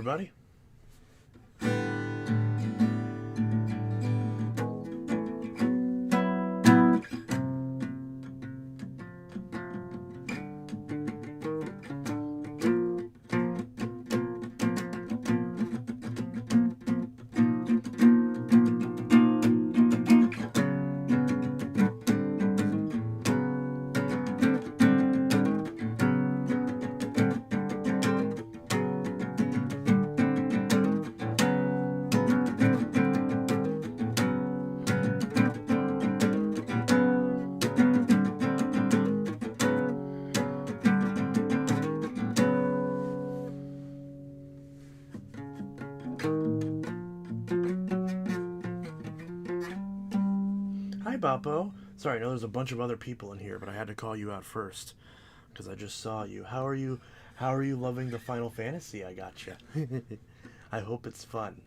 everybody. Hi, Boppo. Sorry, I know there's a bunch of other people in here, but I had to call you out first because I just saw you. How are you? How are you loving the Final Fantasy I got you? I hope it's fun.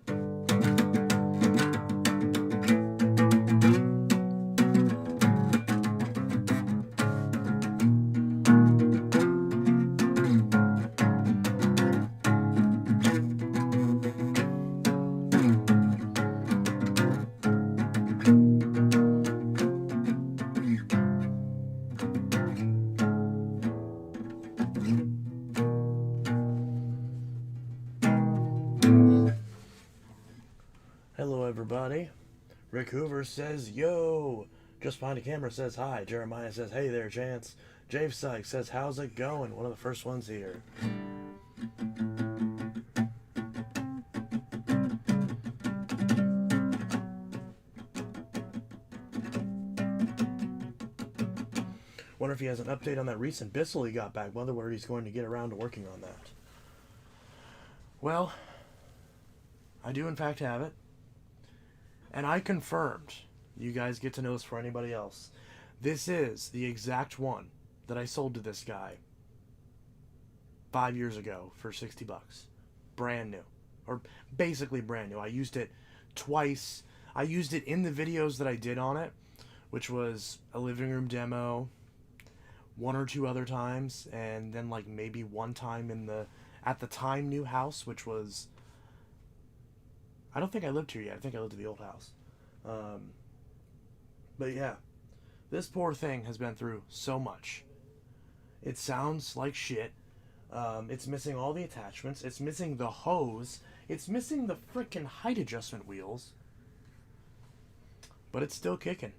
Hello, everybody. Rick Hoover says, yo. Just behind the camera says hi. Jeremiah says, hey there, Chance. Jave Sykes says, how's it going? One of the first ones here. Wonder if he has an update on that recent Bissell he got back. Wonder where he's going to get around to working on that. Well, I do in fact have it. And I confirmed, you guys get to know this for anybody else, this is the exact one that I sold to this guy 5 years ago for $60. Brand new. Or basically brand new. I used it twice. I used it in the videos that I did on it, which was a living room demo, one or two other times, and then like maybe one time in the, at the time, new house, which was, I don't think I lived here yet. I think I lived at the old house. But yeah, this poor thing has been through so much. It sounds like shit. It's missing all the attachments. It's missing the hose. It's missing the frickin' height adjustment wheels. But it's still kicking.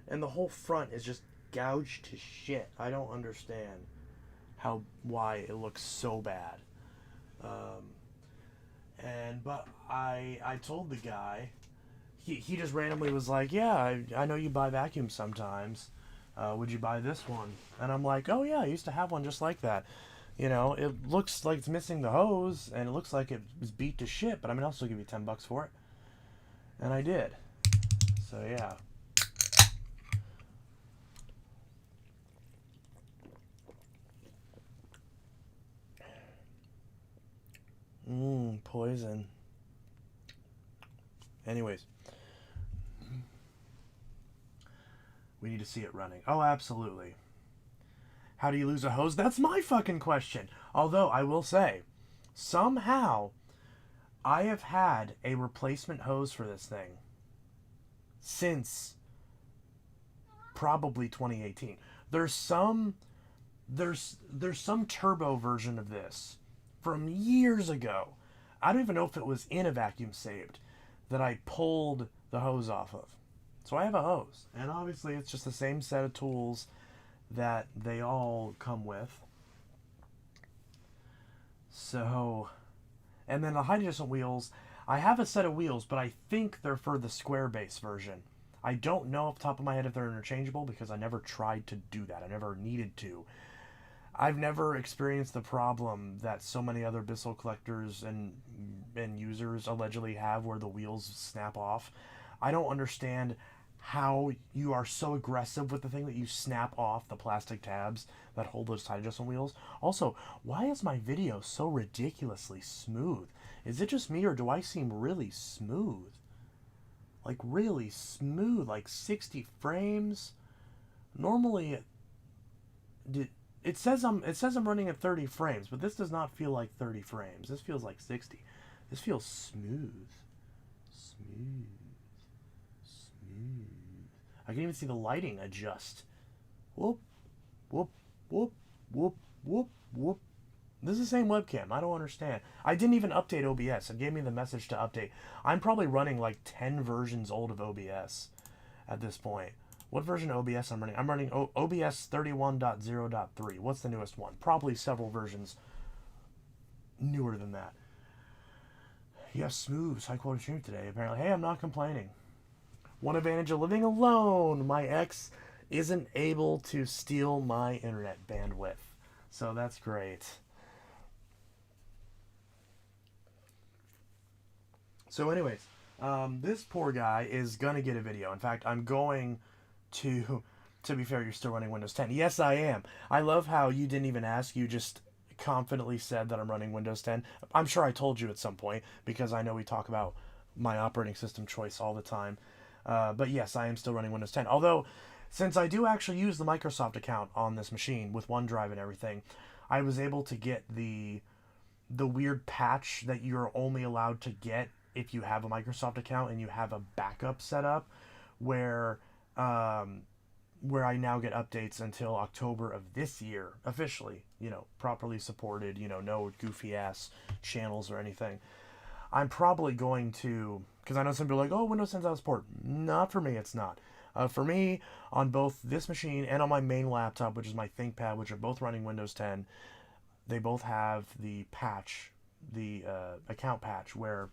And the whole front is just gouged to shit. I don't understand why it looks so bad. But I told the guy, he just randomly was like, yeah, I know you buy vacuums sometimes. Would you buy this one? And I'm like, oh yeah, I used to have one just like that. You know, it looks like it's missing the hose, and it looks like it was beat to shit, but I mean, I'll still give you $10 for it. And I did. So yeah. Poison. Anyways. We need to see it running. Oh, absolutely. How do you lose a hose? That's my fucking question. Although, I will say, somehow, I have had a replacement hose for this thing since probably 2018. There's some turbo version of this from years ago. I don't even know if it was in a vacuum saved that I pulled the hose off of. So I have a hose, and obviously it's just the same set of tools that they all come with. So, and then the height adjustment wheels, I have a set of wheels, but I think they're for the square base version. I don't know off the top of my head if they're interchangeable because I never tried to do that. I never needed to. I've never experienced the problem that so many other Bissell collectors and users allegedly have where the wheels snap off. I don't understand how you are so aggressive with the thing that you snap off the plastic tabs that hold those height adjustment wheels. Also, why is my video so ridiculously smooth? Is it just me, or do I seem really smooth? Like really smooth, like 60 frames? Normally, it says I'm running at 30 frames, but this does not feel like 30 frames. This feels like 60. This feels smooth. Smooth. Smooth. I can even see the lighting adjust. Whoop, whoop, whoop, whoop, whoop, whoop. This is the same webcam. I don't understand. I didn't even update OBS. It gave me the message to update. I'm probably running like 10 versions old of OBS at this point. What version of OBS I'm running? I'm running OBS 31.0.3. What's the newest one? Probably several versions newer than that. Yes, smooth, high quality stream today. Apparently, hey, I'm not complaining. One advantage of living alone: my ex isn't able to steal my internet bandwidth, so that's great. So, anyways, this poor guy is gonna get a video. In fact, I'm going to. To be fair, you're still running Windows 10. Yes, I am. I love how you didn't even ask. You just confidently said that I'm running Windows 10. I'm sure I told you at some point because I know we talk about my operating system choice all the time. But yes, I am still running Windows 10. Although, since I do actually use the Microsoft account on this machine with OneDrive and everything, I was able to get the weird patch that you're only allowed to get if you have a Microsoft account and you have a backup set up, where um, where I now get updates until October of this year, officially, properly supported, no goofy ass channels or anything. I'm probably going to, because I know some people are like, oh, Windows 10's out of support. Not for me, it's not. For me, on both this machine and on my main laptop, which is my ThinkPad, which are both running Windows 10, they both have the patch, the account patch, where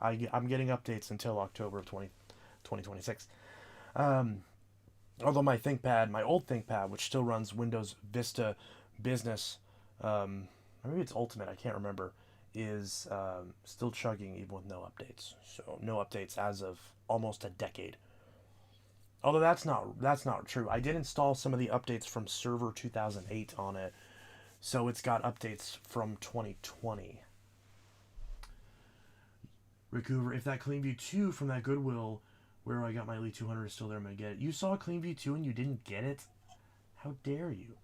I'm getting updates until October of 2026. Although my old ThinkPad, which still runs Windows Vista Business, maybe it's Ultimate, I can't remember, is still chugging even with no updates. So no updates as of almost a decade. Although that's not true. I did install some of the updates from Server 2008 on it, so it's got updates from 2020. Rick Hoover, if that CleanView 2 from that Goodwill where I got my Elite 200 is still there, I'm going to get it. You saw CleanView 2 and you didn't get it? How dare you?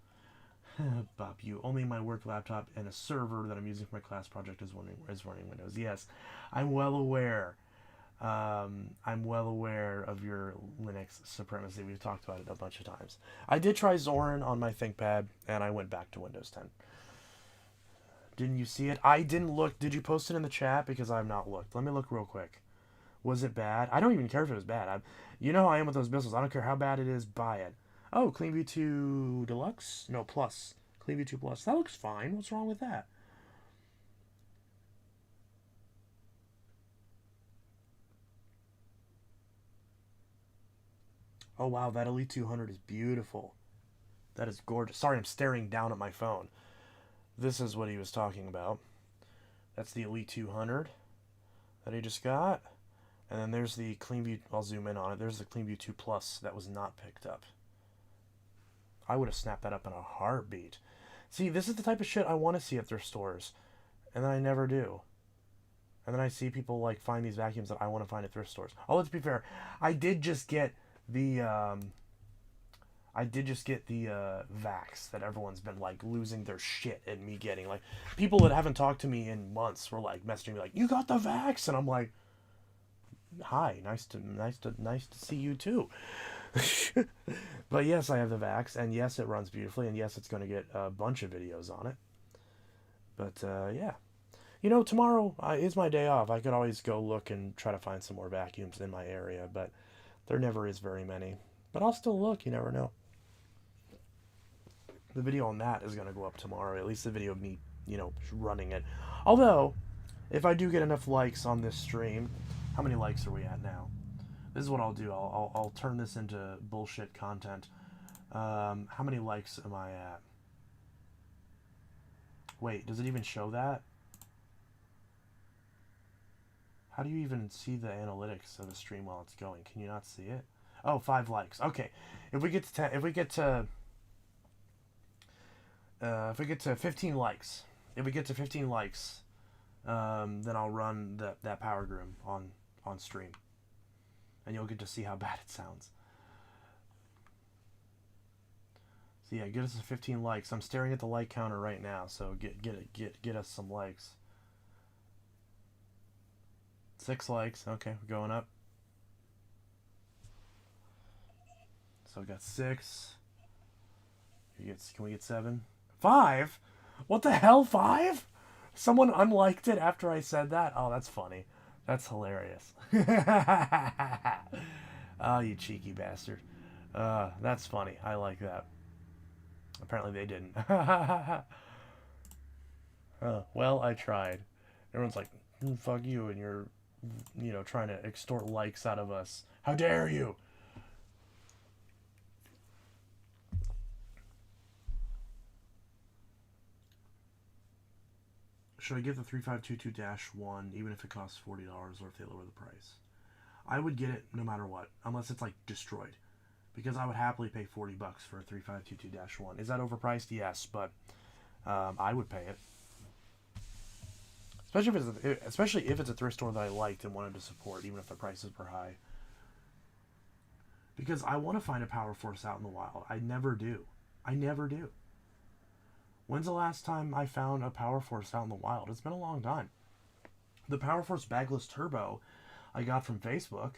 Bob, you. Only my work laptop and a server that I'm using for my class project is running Windows. Yes, I'm well aware. I'm well aware of your Linux supremacy. We've talked about it a bunch of times. I did try Zorin on my ThinkPad, and I went back to Windows 10. Didn't you see it? I didn't look. Did you post it in the chat? Because I've not looked. Let me look real quick. Was it bad? I don't even care if it was bad. You know how I am with those Bissells. I don't care how bad it is. Buy it. Oh, CleanView 2 Deluxe? No, Plus. CleanView 2 Plus. That looks fine. What's wrong with that? Oh, wow. That Elite 200 is beautiful. That is gorgeous. Sorry, I'm staring down at my phone. This is what he was talking about. That's the Elite 200 that he just got. And then there's the CleanView. I'll zoom in on it. There's the CleanView 2 Plus that was not picked up. I would have snapped that up in a heartbeat. See, this is the type of shit I want to see at thrift stores, and then I never do. And then I see people like find these vacuums that I want to find at thrift stores. Oh, let's be fair. I did just get the Vax that everyone's been like losing their shit at me getting. Like, people that haven't talked to me in months were like messaging me like, "You got the Vax," and I'm like, "Hi, nice to see you too." But yes, I have the Vax, and yes, it runs beautifully, and yes, it's going to get a bunch of videos on it. But yeah, tomorrow is my day off. I could always go look and try to find some more vacuums in my area, but there never is very many. But I'll still look. You never know. The video on that is going to go up tomorrow. At least the video of me, running it. Although, if I do get enough likes on this stream, how many likes are we at now? This is what I'll do. I'll turn this into bullshit content. How many likes am I at? Wait, does it even show that? How do you even see the analytics of the stream while it's going? Can you not see it? Oh, 5 likes. Okay, if we get to 10, if we get to 15 likes, then I'll run that power groom on stream, and you'll get to see how bad it sounds. So yeah, get us 15 likes. I'm staring at the like counter right now, so get us some likes. 6 likes. Okay, we're going up. So we got 6. Can we get 7? 5? What the hell? 5? Someone unliked it after I said that? Oh, that's funny. That's hilarious. Oh, you cheeky bastard. That's funny. I like that. Apparently they didn't. Well, I tried. Everyone's like, fuck you, and you're, trying to extort likes out of us. How dare you? Should I get the 3522-1 even if it costs $40 or if they lower the price? I would get it no matter what, unless it's like destroyed. Because I would happily pay $40 for a 3522-1. Is that overpriced? Yes, but I would pay it. Especially if it's a thrift store that I liked and wanted to support, even if the prices were high. Because I want to find a Power Force out in the wild. I never do. When's the last time I found a Power Force out in the wild? It's been a long time. The Power Force Bagless Turbo I got from Facebook,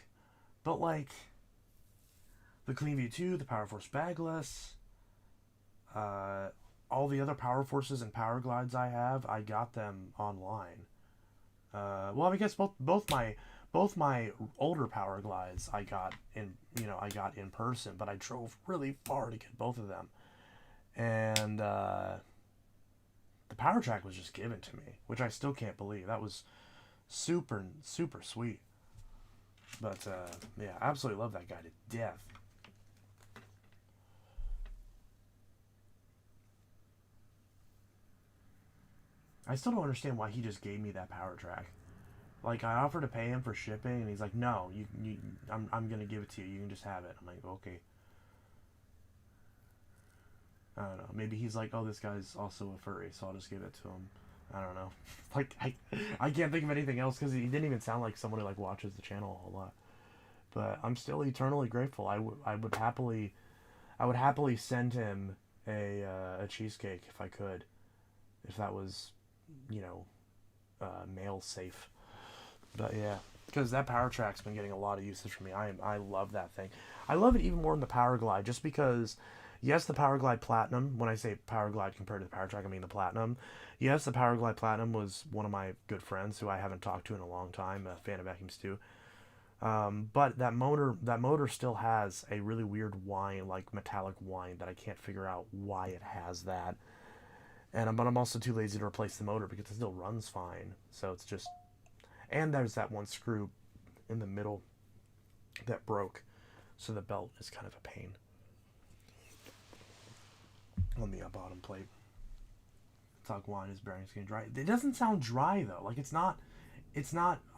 but like the Clean View 2, the Power Force Bagless, all the other Power Forces and Power Glides I have, I got them online. Well, I guess both my older Power Glides I got in person, but I drove really far to get both of them, and the Power Track was just given to me, which I still can't believe. That was super sweet. But yeah, I absolutely love that guy to death. I still don't understand why he just gave me that Power Track. Like, I offered to pay him for shipping, and he's like, "No, I'm gonna give it to you. You can just have it." I'm like, "Okay." I don't know. Maybe he's like, "Oh, this guy's also a furry, so I'll just give it to him." I don't know. Like, I can't think of anything else because he didn't even sound like someone who like watches the channel a whole lot. But I'm still eternally grateful. I would happily send him a cheesecake if I could, if that was, mail safe. But yeah, because that Power Track's been getting a lot of usage from me. I love that thing. I love it even more than the Power Glide, just because. Yes, the Power Glide Platinum. When I say Power Glide compared to the Power Track, I mean the Platinum. Yes, the Power Glide Platinum was one of my good friends who I haven't talked to in a long time. A fan of vacuums too. But that motor still has a really weird whine, like metallic whine, that I can't figure out why it has that. But I'm also too lazy to replace the motor because it still runs fine. So it's just, and there's that one screw in the middle that broke, so the belt is kind of a pain on the bottom plate. Metallic wine is bearing skin dry. It doesn't sound dry though. Like it's not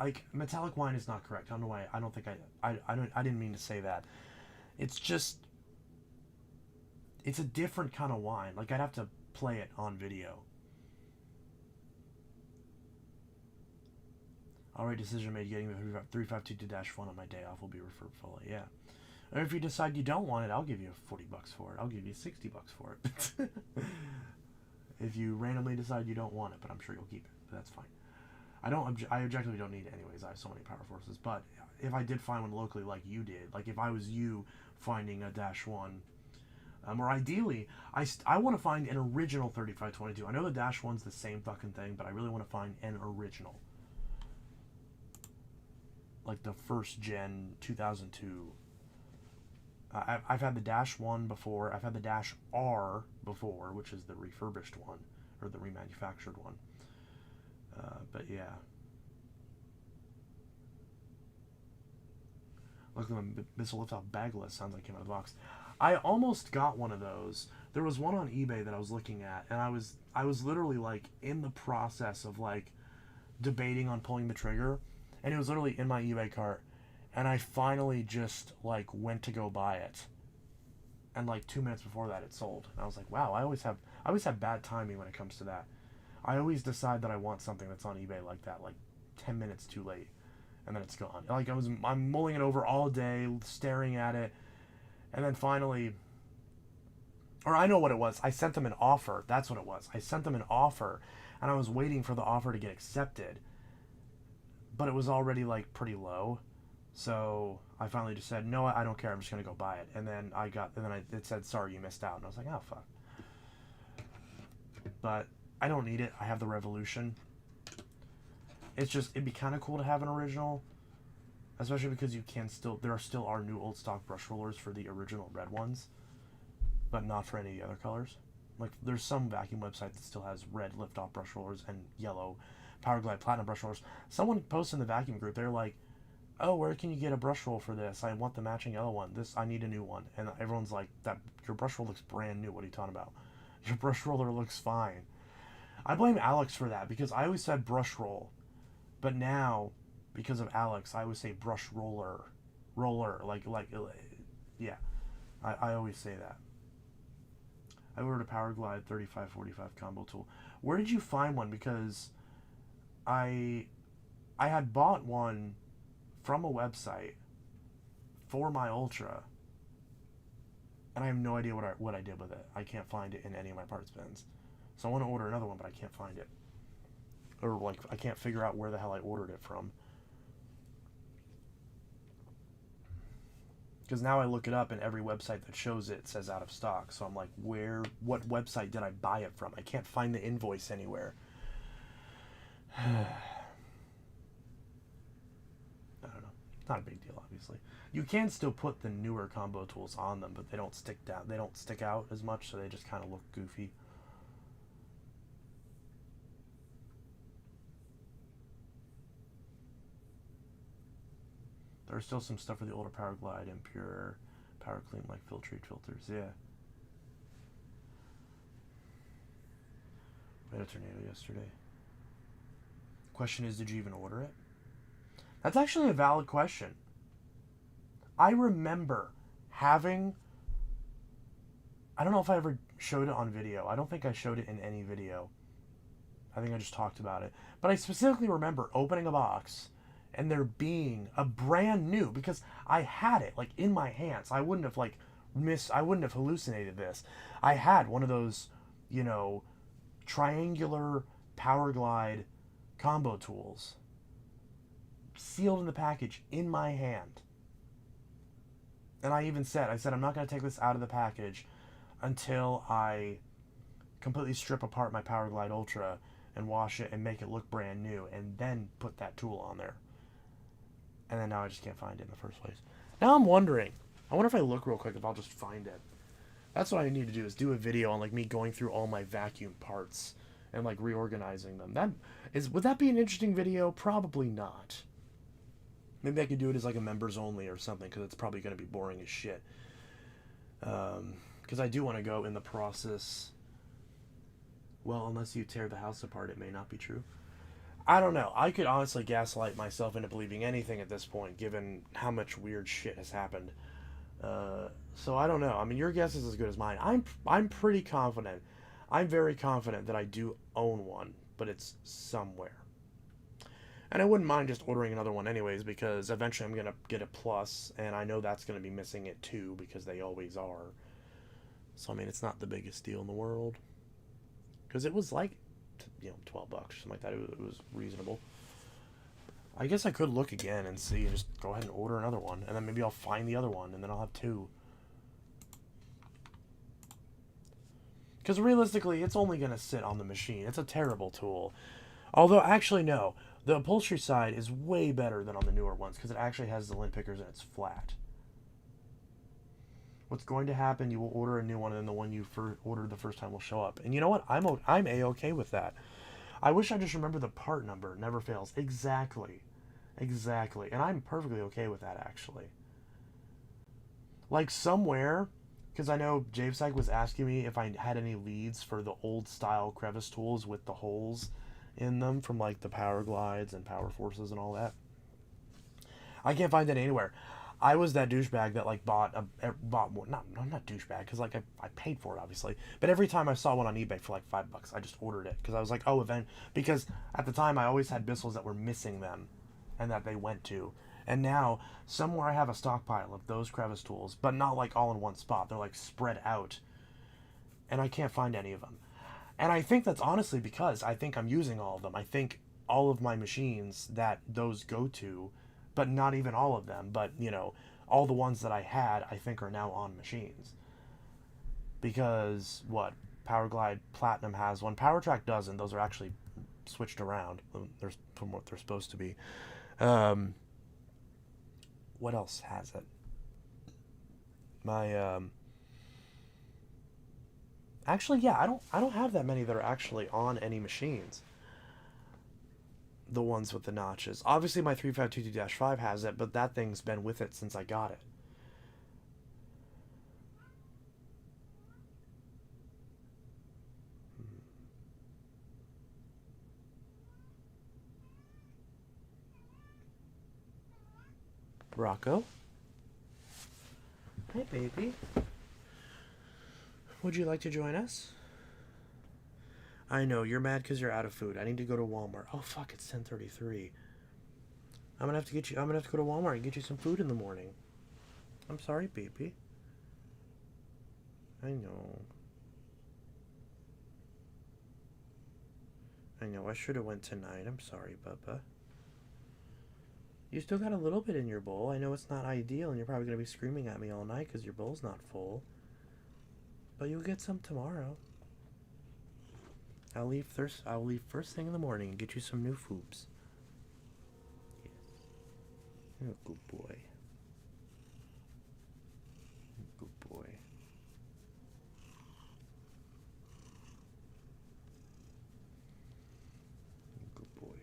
like metallic wine is not correct. I don't know why. I don't think I didn't mean to say that. It's just, it's a different kind of wine. Like I'd have to play it on video. Alright, decision made. Getting the 3522-1 on my day off will be referred fully. Yeah. Or if you decide you don't want it, I'll give you $40 for it. I'll give you $60 for it. If you randomly decide you don't want it, but I'm sure you'll keep it. But that's fine. I objectively don't need it anyways. I have so many Power Forces. But if I did find one locally like you did, like if I was you finding a -1, or ideally, I want to find an original 3522. I know the -1's the same fucking thing, but I really want to find an original. Like the first gen 2002. I've had the -1 before. I've had the -R before, which is the refurbished one, or the remanufactured one. But yeah. Look at the Bissell lift off bagless. Sounds like it came out of the box. I almost got one of those. There was one on eBay that I was looking at, and I was literally like in the process of like debating on pulling the trigger, and it was literally in my eBay cart. And I finally just like went to go buy it, and like 2 minutes before that, it sold. And I was like, "Wow, I always have bad timing when it comes to that. I always decide that I want something that's on eBay like that, like 10 minutes too late, and then it's gone. Like I'm mulling it over all day, staring at it, and then finally, Or I know what it was. I sent them an offer. That's what it was. I sent them an offer, and I was waiting for the offer to get accepted. But it was already like pretty low. So I finally just said, no, I don't care. I'm just gonna go buy it. And then it said, sorry, you missed out. And I was like, oh fuck. But I don't need it. I have the Revolution. It's just, it'd be kind of cool to have an original, especially because there still are new old stock brush rollers for the original red ones, but not for any of the other colors. Like, there's some vacuum website that still has red lift-off brush rollers and yellow Power Glide Platinum brush rollers. Someone posted in the vacuum group, they're like, oh, where can you get a brush roll for this? I want the matching yellow one. I need a new one. And everyone's like, your brush roll looks brand new. What are you talking about? Your brush roller looks fine. I blame Alex for that, because I always said brush roll. But now, because of Alex, I always say brush roller. Yeah. I always say that. I ordered a Power Glide 3545 combo tool. Where did you find one? Because I had bought one from a website for my Ultra, and I have no idea what I did with it. I can't find it in any of my parts bins. So I want to order another one, but I can't find it. Or, like, I can't figure out where the hell I ordered it from. Because now I look it up, and every website that shows it says out of stock. So I'm like, what website did I buy it from? I can't find the invoice anywhere. I don't know. Not a big deal, obviously. You can still put the newer combo tools on them, but they don't stick down. They don't stick out as much, so they just kind of look goofy. There's still some stuff for the older Power Glide and pure Power Clean, like Filtrete filters. Yeah. We had a tornado yesterday. Question is, did you even order it? That's actually a valid question. I remember having... I don't know if I ever showed it on video. I don't think I showed it in any video. I think I just talked about it. But I specifically remember opening a box and there being a brand new, because I had it like in my hands. I wouldn't have I wouldn't have hallucinated this. I had one of those, triangular Power Glide combo tools sealed in the package in my hand. And I even said, I'm not going to take this out of the package until I completely strip apart my Power Glide Ultra and wash it and make it look brand new, and then put that tool on there. And then now I just can't find it in the first place. Now I'm wondering, I wonder if I look real quick if I'll just find it. That's what I need to do, is do a video on like me going through all my vacuum parts and like reorganizing them. Would that be an interesting video? Probably not. Maybe I could do it as like a members only or something, because it's probably going to be boring as shit. Because I do want to go in the process. Well, unless you tear the house apart, it may not be true. I don't know. I could honestly gaslight myself into believing anything at this point, given how much weird shit has happened. So I don't know. I mean, your guess is as good as mine. I'm pretty confident. I'm very confident that I do own one, but it's somewhere. And I wouldn't mind just ordering another one anyways, because eventually I'm going to get a Plus, and I know that's going to be missing it too, because they always are. So, I mean, it's not the biggest deal in the world. Because it was like, $12 or something like that. It was reasonable. I guess I could look again and see, and just go ahead and order another one, and then maybe I'll find the other one, and then I'll have two. Because realistically, it's only going to sit on the machine. It's a terrible tool. Although, actually, no. The upholstery side is way better than on the newer ones, because it actually has the lint pickers and it's flat. What's going to happen, you will order a new one, and then the one you ordered the first time will show up. And you know what? I'm A-okay with that. I wish I just remember the part number. It never fails. Exactly. And I'm perfectly okay with that, actually. Like, somewhere, because I know Javesag was asking me if I had any leads for the old-style crevice tools with the holes in them from, like, the Power Glides and Power Forces and all that. I can't find that anywhere. I was that douchebag that like bought more. Not douchebag, because like I paid for it obviously. But every time I saw one on eBay for like $5, I just ordered it, because I was like, because at the time I always had Bissells that were missing them, and that they went to. And now somewhere I have a stockpile of those crevice tools, but not like all in one spot. They're like spread out. and I can't find any of them. And I think that's honestly because I think I'm using all of them. I think all of my machines that those go to, but not even all of them, but all the ones that I had, I think are now on machines. Because what? Powerglide Platinum has one. PowerTrack doesn't. Those are actually switched around. They're from what they're supposed to be. What else has it? My actually, yeah, I don't have that many that are actually on any machines. The ones with the notches. Obviously, my 3522-5 has it, but that thing's been with it since I got it. Rocco? Hey, baby. Would you like to join us? I know, you're mad because you're out of food. I need to go to Walmart. Oh, fuck, it's 10:33. I'm gonna have to go to Walmart and get you some food in the morning. I'm sorry, baby. I know. I should have went tonight. I'm sorry, Bubba. You still got a little bit in your bowl. I know it's not ideal, and you're probably going to be screaming at me all night because your bowl's not full. But you'll get some tomorrow. I'll leave first thing in the morning and get you some new foobs. Yes. You're a good boy. Good boy. Good boy.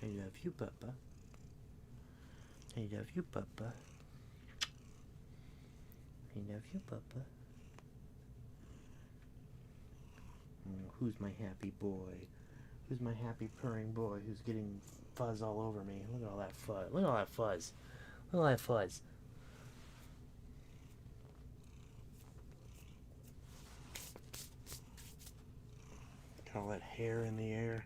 I love you, Papa. I love you, Papa. I love you, Papa. Oh, who's my happy boy? Who's my happy purring boy who's getting fuzz all over me? Look at all that fuzz. Look at all that fuzz. Look at all that fuzz. Got all that hair in the air.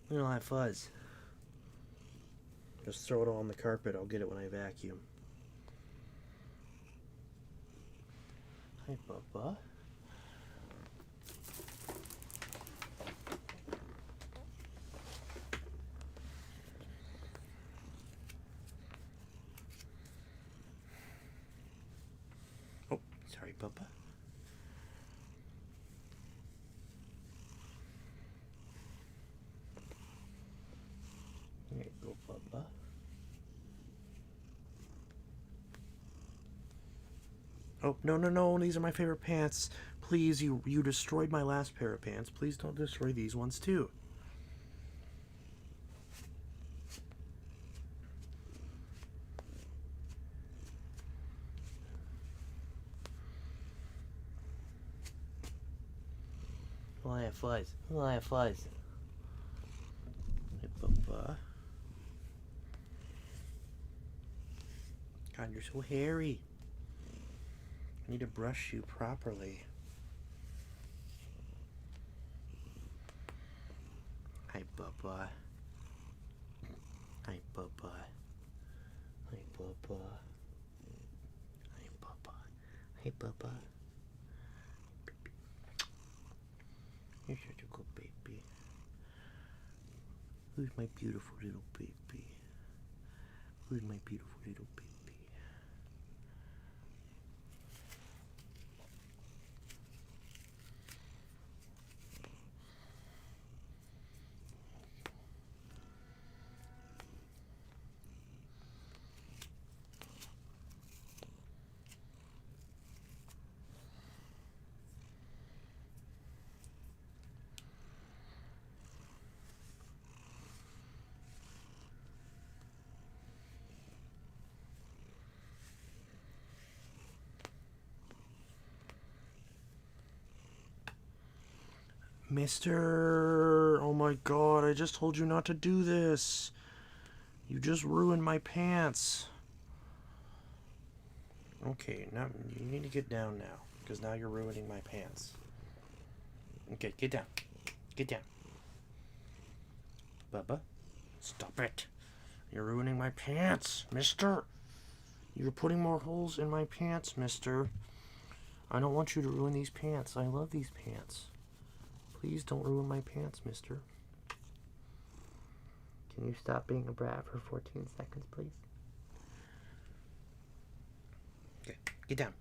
Look at all that fuzz. Just throw it all on the carpet. I'll get it when I vacuum. Hi, Bubba. Oh, sorry, Bubba. There you go, Bubba. Oh, no, these are my favorite pants. Please, you destroyed my last pair of pants. Please don't destroy these ones, too. Oh, I have flies. Oh, I have flies. Hey, Bubba. God, you're so hairy. I need to brush you properly. Hi, Bubba. Hi, Bubba. Hi, Bubba. Hi, Bubba. Hi, Bubba. You're such a good baby. Who's my beautiful little baby? Who's my beautiful little baby? Mister, oh my god, I just told you not to do this. You just ruined my pants. Okay, now you need to get down now, because now you're ruining my pants. Okay, get down. Get down. Bubba, stop it. You're ruining my pants, mister. You're putting more holes in my pants, mister. I don't want you to ruin these pants. I love these pants. Please don't ruin my pants, mister. Can you stop being a brat for 14 seconds, please? Okay, get down.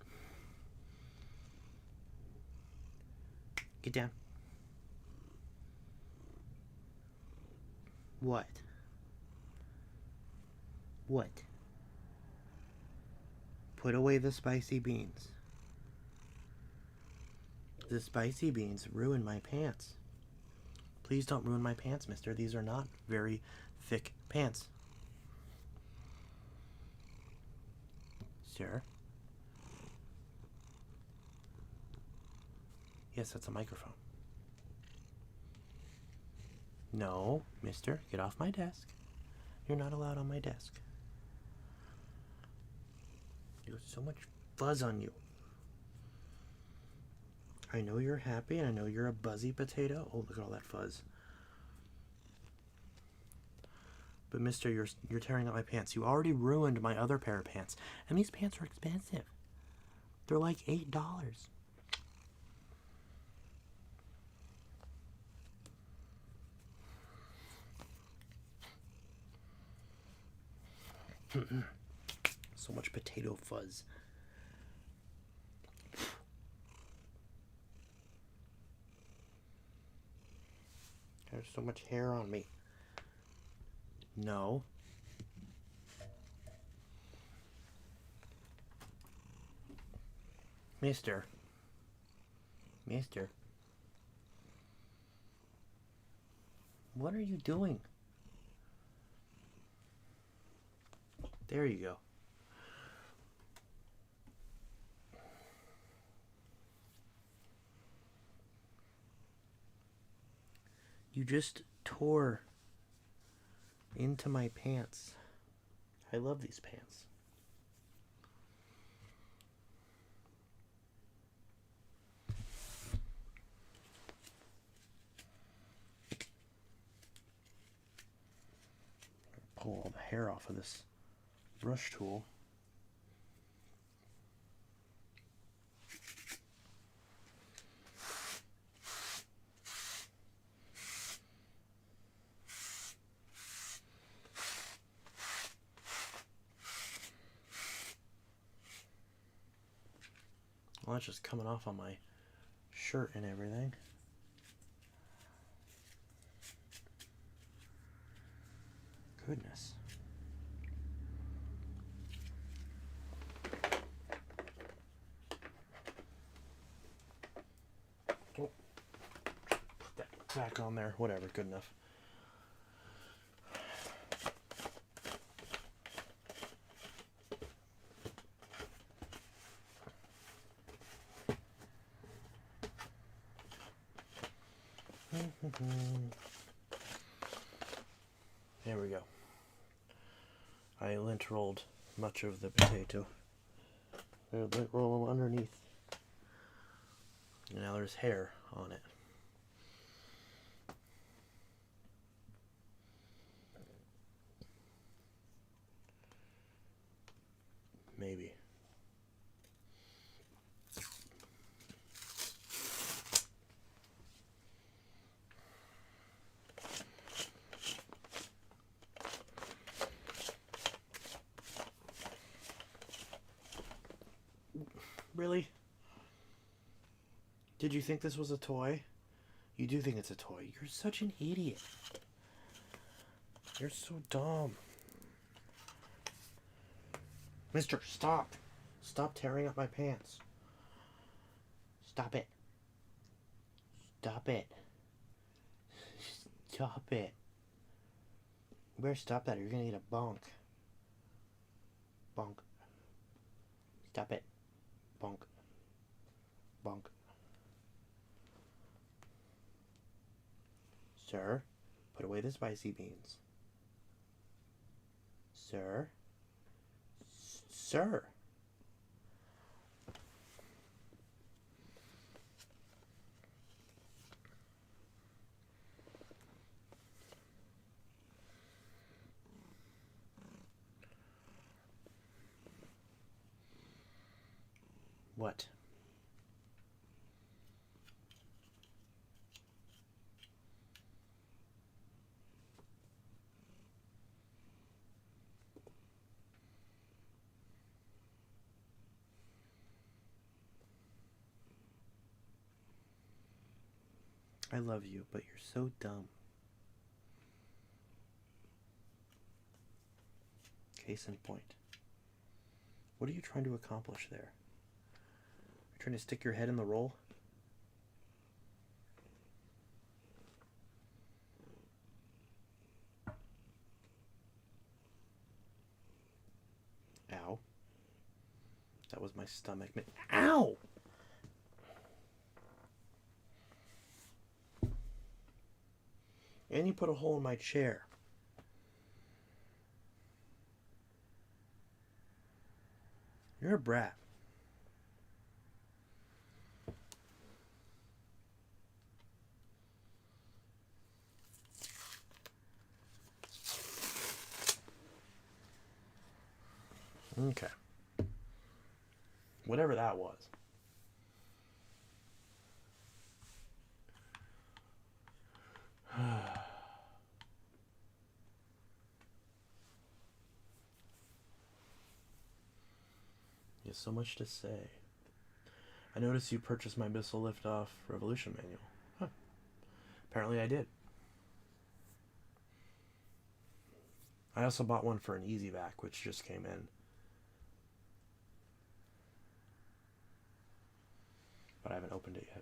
Get down. What? What? Put away the spicy beans. The spicy beans ruin my pants. Please don't ruin my pants, mister. These are not very thick pants. Sir? Yes, that's a microphone. No, mister, get off my desk. You're not allowed on my desk. There's so much fuzz on you. I know you're happy, and I know you're a buzzy potato. Oh, look at all that fuzz. But mister, you're tearing up my pants. You already ruined my other pair of pants. And these pants are expensive. They're like $8. So much potato fuzz. There's so much hair on me. No. Mister. Mister. What are you doing? There you go. You just tore into my pants. I love these pants. Pull all the hair off of this brush tool. Well, that's just coming off on my shirt and everything. Goodness. Oh. Put that back on there. Whatever, good enough. There we go. I lint rolled much of the potato. I lint roll them underneath. And now there's hair on it. Maybe. Really? Did you think this was a toy? You do think it's a toy. You're such an idiot. You're so dumb. Mister, stop. Stop tearing up my pants. Stop it. Stop it. Stop it. You better stop that or you're gonna eat a bonk. Bonk. Stop it. Bonk. Bonk. Sir, put away the spicy beans. Sir. Sir. What? I love you, but you're so dumb. Case in point. What are you trying to accomplish there? Are you trying to stick your head in the roll? Ow. That was my stomach. Ow! And you put a hole in my chair. You're a brat. Okay. Whatever that was. You have so much to say. I noticed you purchased my Bissell lift-off Revolution manual. Huh. Apparently I did. I also bought one for an Easy Vac, which just came in. But I haven't opened it yet.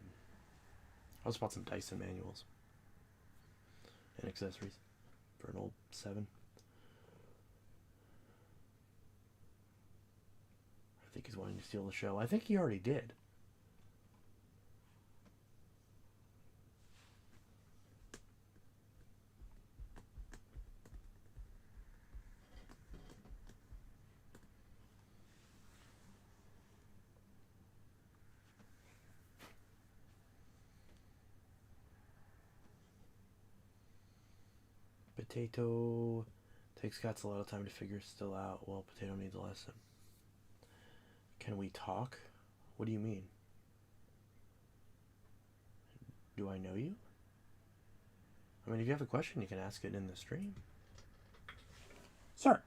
I also bought some Dyson manuals and accessories for an old 7. I think he's wanting to steal the show. I think he already did. Potato takes Scott's a lot of time to figure still out. Well, Potato needs a lesson. Can we talk? What do you mean? Do I know you? I mean, if you have a question, you can ask it in the stream. Sir,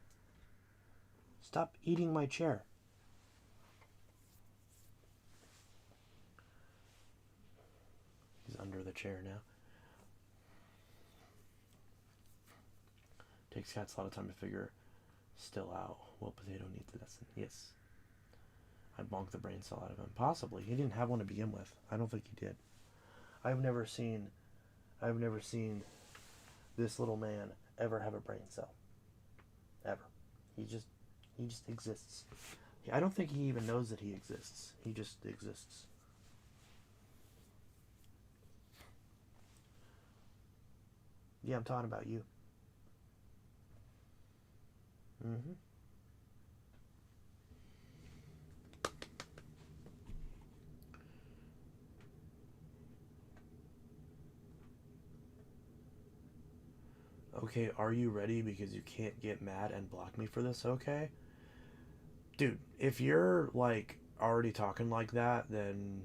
stop eating my chair. He's under the chair now. Takes Cats a lot of time to figure still out. Well, Potato needs a lesson. Yes. I bonked the brain cell out of him. Possibly. He didn't have one to begin with. I don't think he did. I've never seen this little man ever have a brain cell. Ever. He just exists. I don't think he even knows that he exists. He just exists. Yeah, I'm talking about you. Mm-hmm. Okay, are you ready? Because you can't get mad and block me for this, okay? Dude, if you're, like, already talking like that, then...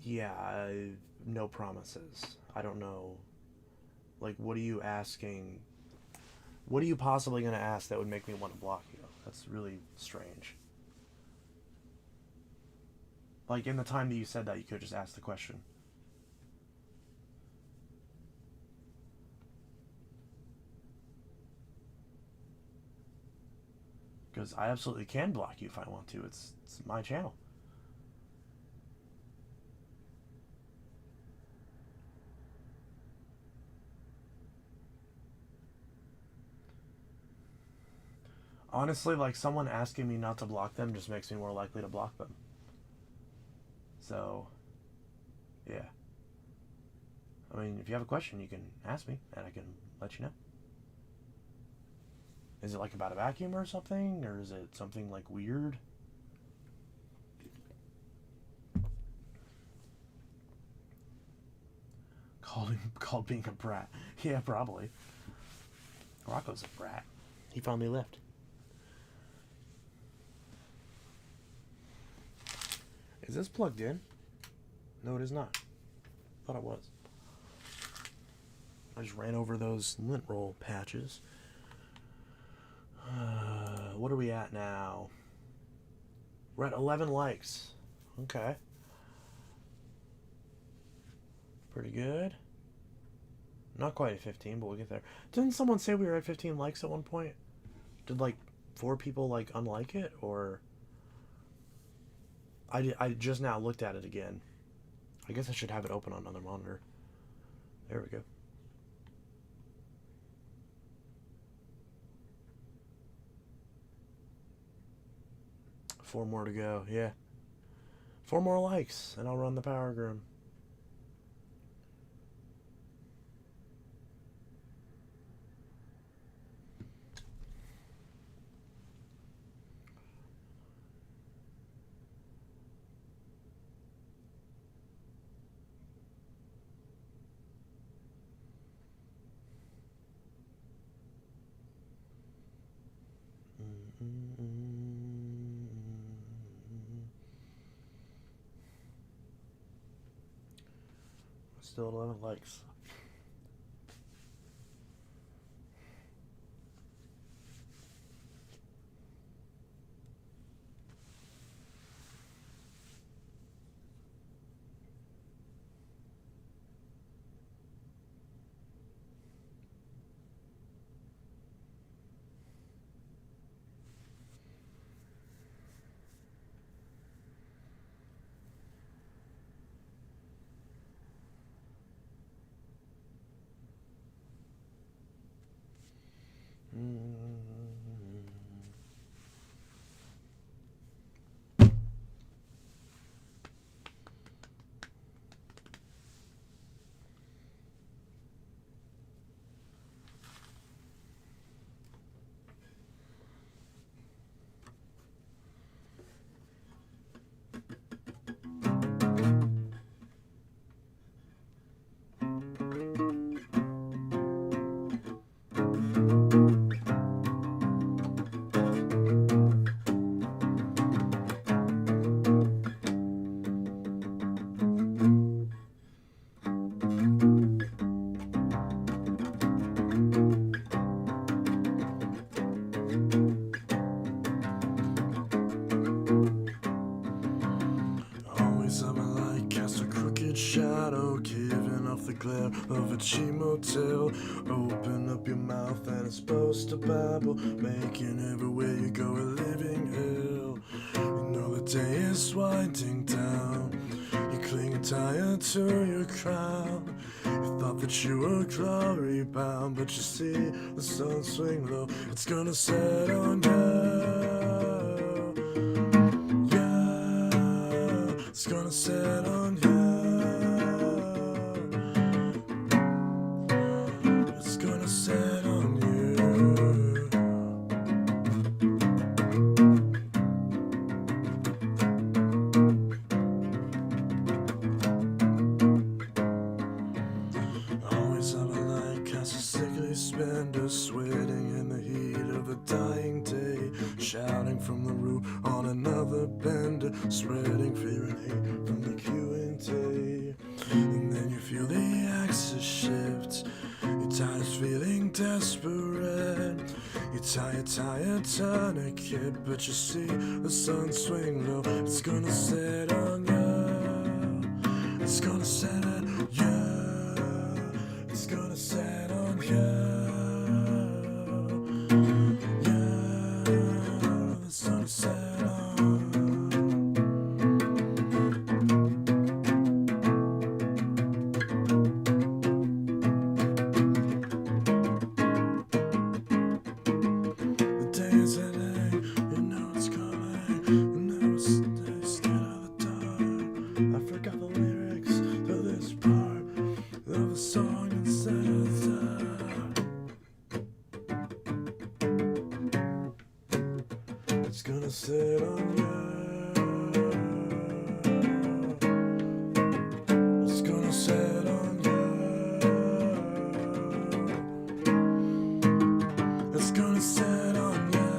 yeah, no promises. I don't know. Like, what are you asking? What are you possibly going to ask that would make me want to block you? That's really strange. Like, in the time that you said that, you could just ask the question. Because I absolutely can block you if I want to. It's my channel. Honestly, like, someone asking me not to block them just makes me more likely to block them. So, yeah. I mean, if you have a question, you can ask me, and I can let you know. Is it, like, about a vacuum or something? Or is it something, like, weird? Called being a brat. Yeah, probably. Rocco's a brat. He finally left. Is this plugged in? No, it is not. Thought it was. I just ran over those lint roll patches. What are we at now? We're at 11 likes. Okay. Pretty good. Not quite at 15, but we'll get there. Didn't someone say we were at 15 likes at one point? Did like 4 people like unlike it, or I just now looked at it again. I guess I should have it open on another monitor. There we go. Four more to go. Yeah. 4 more likes, and I'll run the power groom. Still 11 likes. Glare of a cheap motel. Open up your mouth and it's supposed to babble, making everywhere you go a living hell. You know the day is winding down. You cling tired to your crown. You thought that you were glory bound, but you see the sun swing low. It's gonna set on you. Yeah, it's gonna set on you. Set on you. Always have a light, cast a sickly splendor, sweating in the heat of a dying day, shouting from the roof on another bender, spreading fear and hate from the Q&A. And then you feel the axis shift. Your tire's feeling desperate. You tie a tourniquet, but you see the sun swing low. It's gonna set on you. It's gonna set on you. It's gonna set on you. Yeah, the sun set on. It's gonna sit on you. It's gonna sit on you. It's gonna sit on you.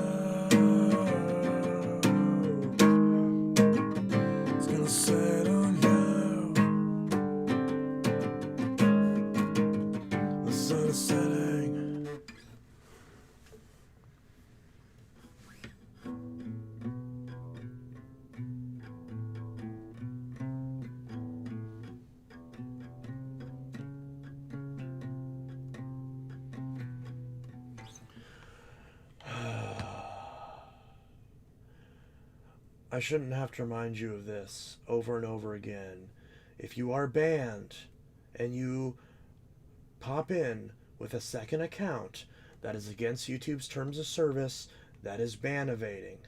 It's gonna sit I shouldn't have to remind you of this over and over again. If you are banned and you pop in with a second account that is against YouTube's terms of service, that is ban evading.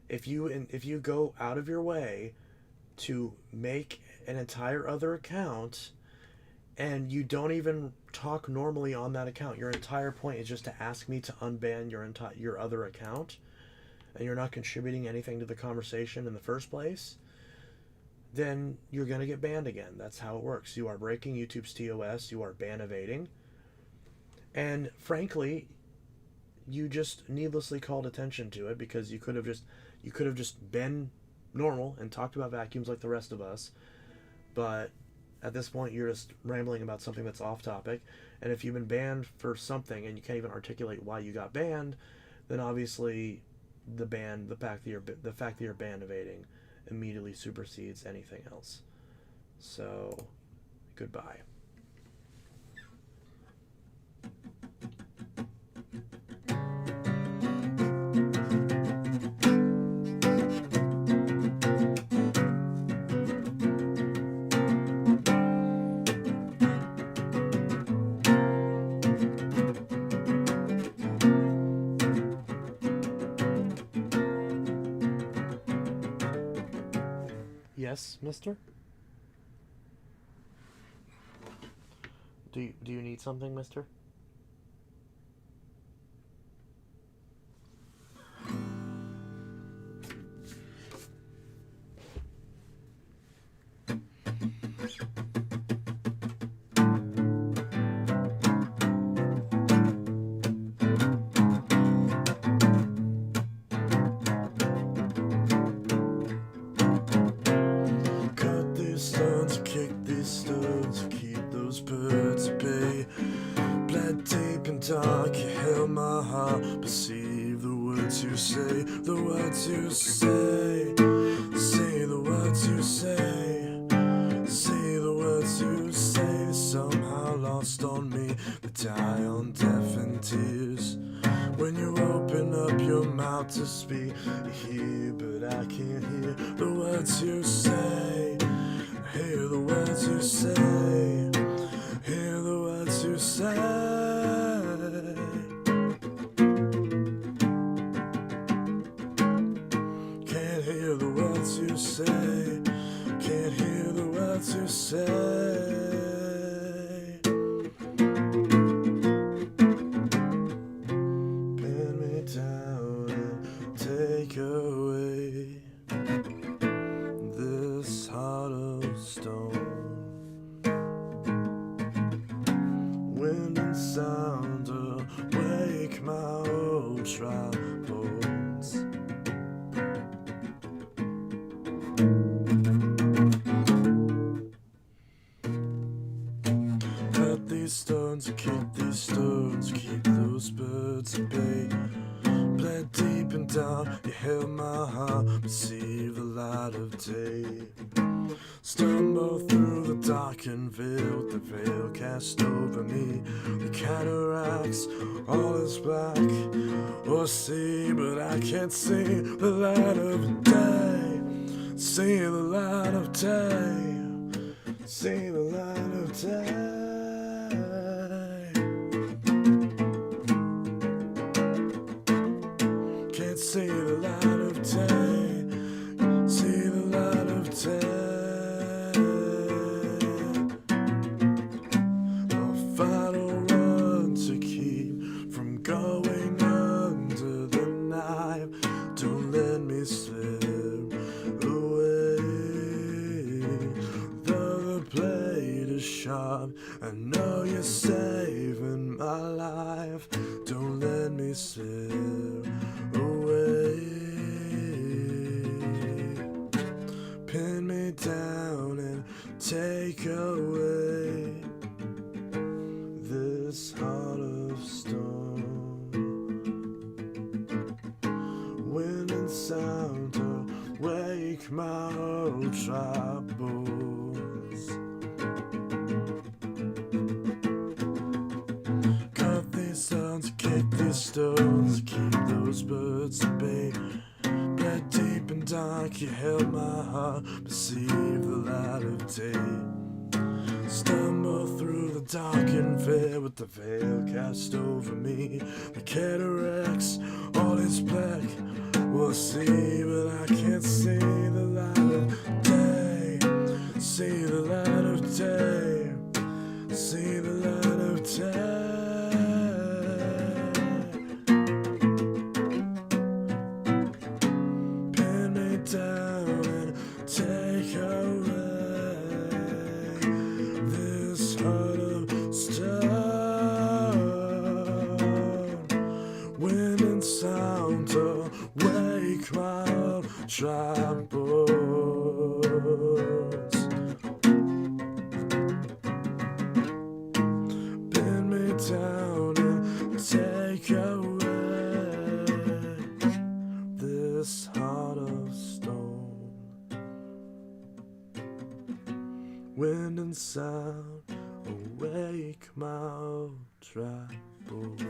If you go out of your way to make an entire other account and you don't even talk normally on that account, your entire point is just to ask me to unban your other account, and you're not contributing anything to the conversation in the first place, then you're going to get banned again. That's how it works. You are breaking YouTube's TOS. You are ban evading. And frankly, you just needlessly called attention to it because you could have just been normal and talked about vacuums like the rest of us. But at this point, you're just rambling about something that's off topic. And if you've been banned for something and you can't even articulate why you got banned, then obviously the fact that you're ban evading immediately supersedes anything else. So, goodbye. Yes, mister? Do you need something, mister? Dark, you held my heart. Perceive the words you say, the words you say. Say the words you say. Say the words you say. Somehow lost on me, they die on deafened tears. When you open up your mouth to speak, you hear, but I can't hear the words you say. Hear the words you say. Hear the words you say. Can't hear the words you say. Can't hear the words you say. Pin me down and take away this heart of stone. Wind and sound awake my old dry bones. Cut these stones, keep these stones, keep those birds at bay. Bled deep and down, you held my heart, perceive the light of day. Stumble through the darkened veil, with the veil cast over me. The cataracts, all is black, or see, but I can't see the light of day. See the light of day. See the light of day. Can't see the light of day. See the light of day. Going under the knife, don't let me slip away. Though the blade is sharp, I know you're saving my life. Don't let me slip away. Pin me down and take away this heart of stone. Wind and sound awake my old troubles. Cut these stones, kick these stones to keep those birds at bay. Bled deep and dark, you held my heart, perceive the light of day. Stumble through the dark and fair with the veil cast over me. The cataracts, all is black, we'll see, but I can't see the light of day. See the light of day. See the light of day. Pin me down and take away this heart of stone. Wind and sound to wake my old troubles. Pin me down and take away this heart of stone. Wind and sound awake my old troubles.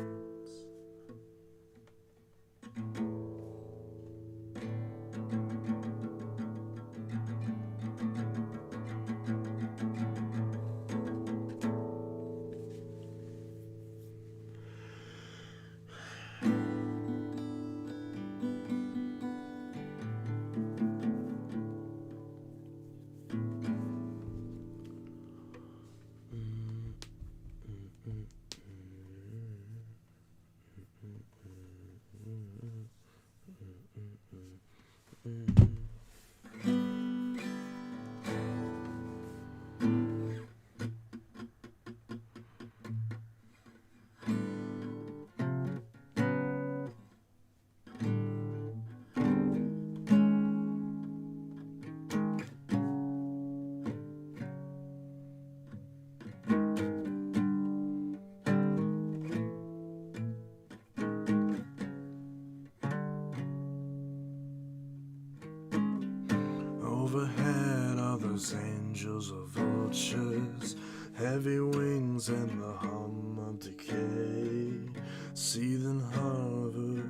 Overhead are those angels or vultures, heavy wings and the hum of decay. Seething hover,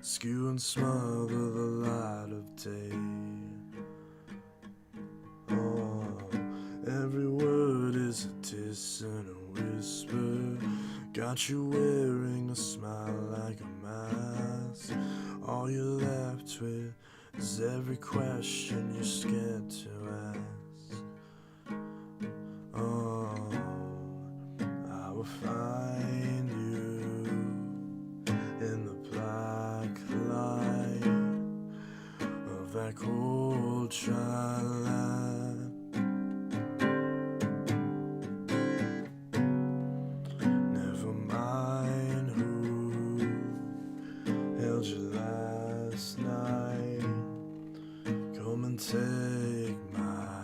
skew and smother the light of day. Oh, every word is a dissonant whisper, got you wearing a smile like a mask. All you're left with is every question you're scared to ask. Oh, I will find you in the black light of that cold twilight. Never mind who held you last night. Come and take my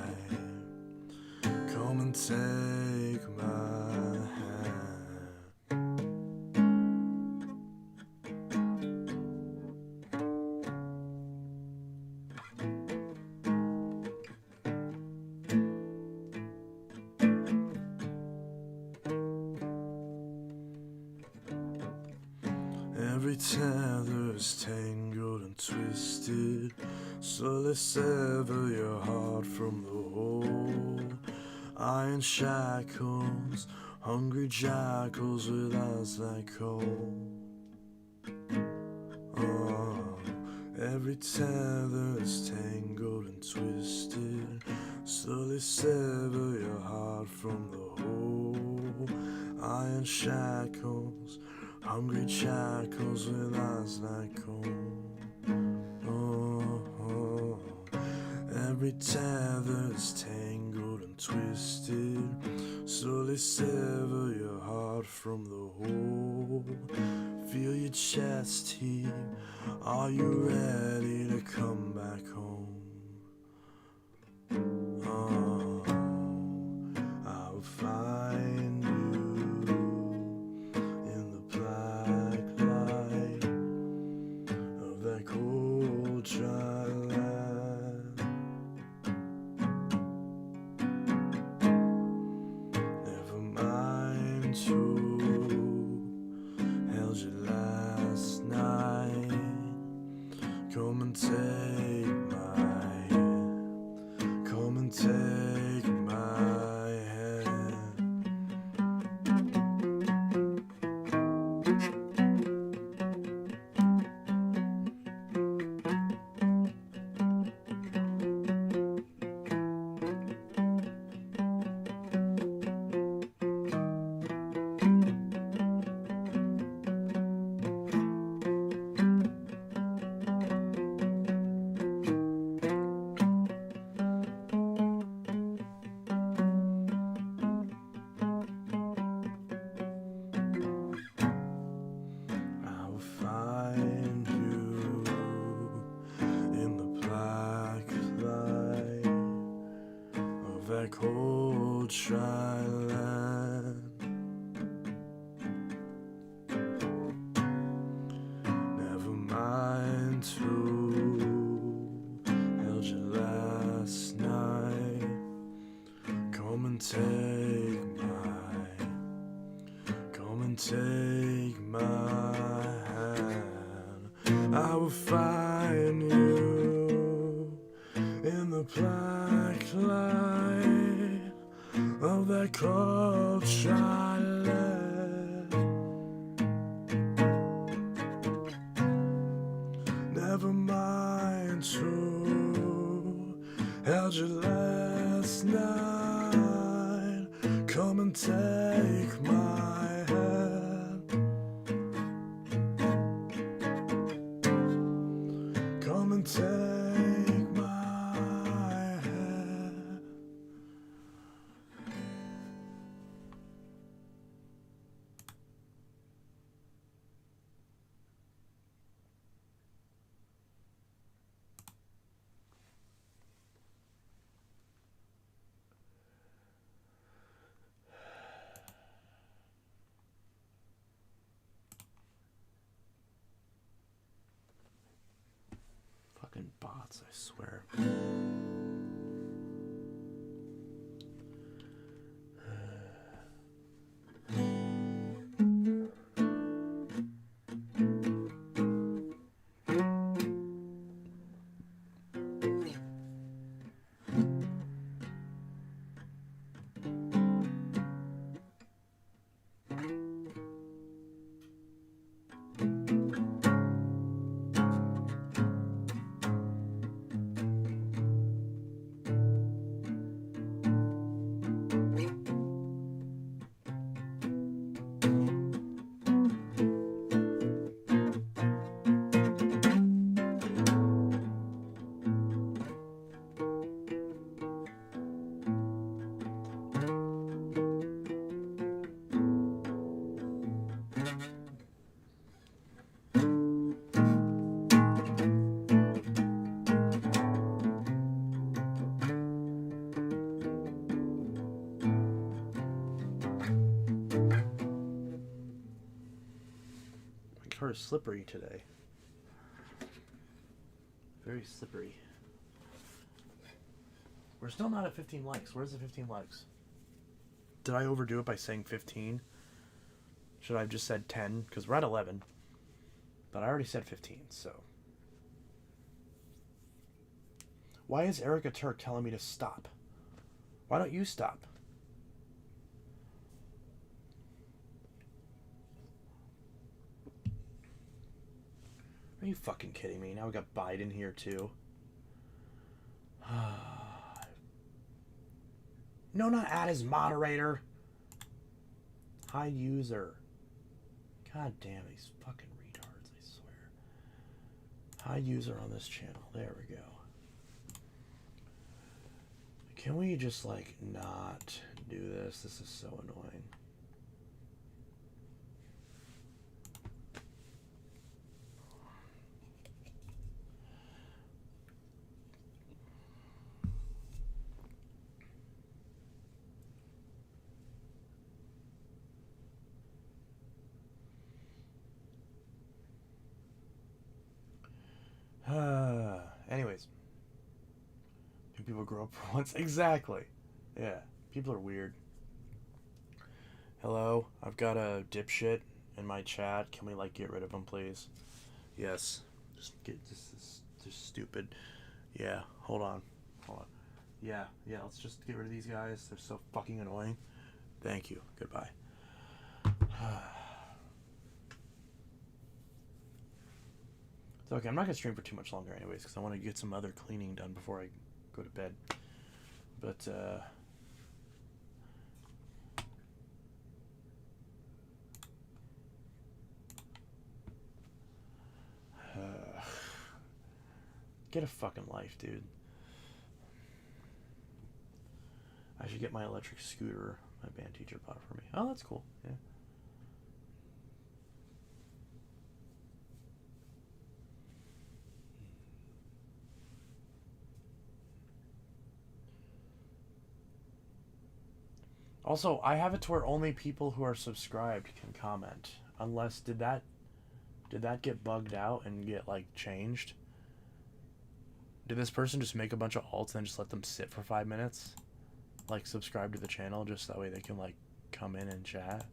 hand. Every tether is tangled and twisted, slowly sever your heart from the whole. Iron shackles, hungry jackals with eyes like coal. Oh, every tether is tangled and twisted, slowly sever your heart from the whole. Iron shackles, hungry jackals with eyes like coal. Oh, every tether is tangled and twisted, slowly sever your heart from the whole. Feel your chest heave, are you ready to come back home? Oh, I'll find you in the black light of that cold twilight. Never mind who held you last mind who held you last night. Come and take my hand. I will find you in the black light of that cold twilight. Never mind who held you last night. Come and take my hand. Come and take my hand. Fucking bots, I swear. Very slippery today. Very slippery. We're still not at 15 likes. Where's the 15 likes? Did I overdo it by saying 15? Should I have just said 10? Because we're at 11. But I already said 15, so. Why is Erica Turk telling me to stop? Why don't you stop? Are you fucking kidding me? Now we got Biden here too. No, not add as moderator. Hide user. God damn, these fucking retards, I swear. Hide user on this channel. There we go. Can we just, like, not do this? This is so annoying. Anyways. Do people grow up for once? Exactly. Yeah. People are weird. Hello? I've got a dipshit in my chat. Can we, like, get rid of him, please? Yes. Just stupid. Yeah. Hold on. Yeah, let's just get rid of these guys. They're so fucking annoying. Thank you. Goodbye. It's okay. I'm not going to stream for too much longer anyways, because I want to get some other cleaning done before I go to bed. But, get a fucking life, dude. I should get my electric scooter. My band teacher bought it for me. Oh, that's cool. Yeah. Also, I have it to where only people who are subscribed can comment. Unless, did Did that get bugged out and get, like, changed? Did this person just make a bunch of alts and then just let them sit for 5 minutes? Like, subscribe to the channel just that way they can, like, come in and chat?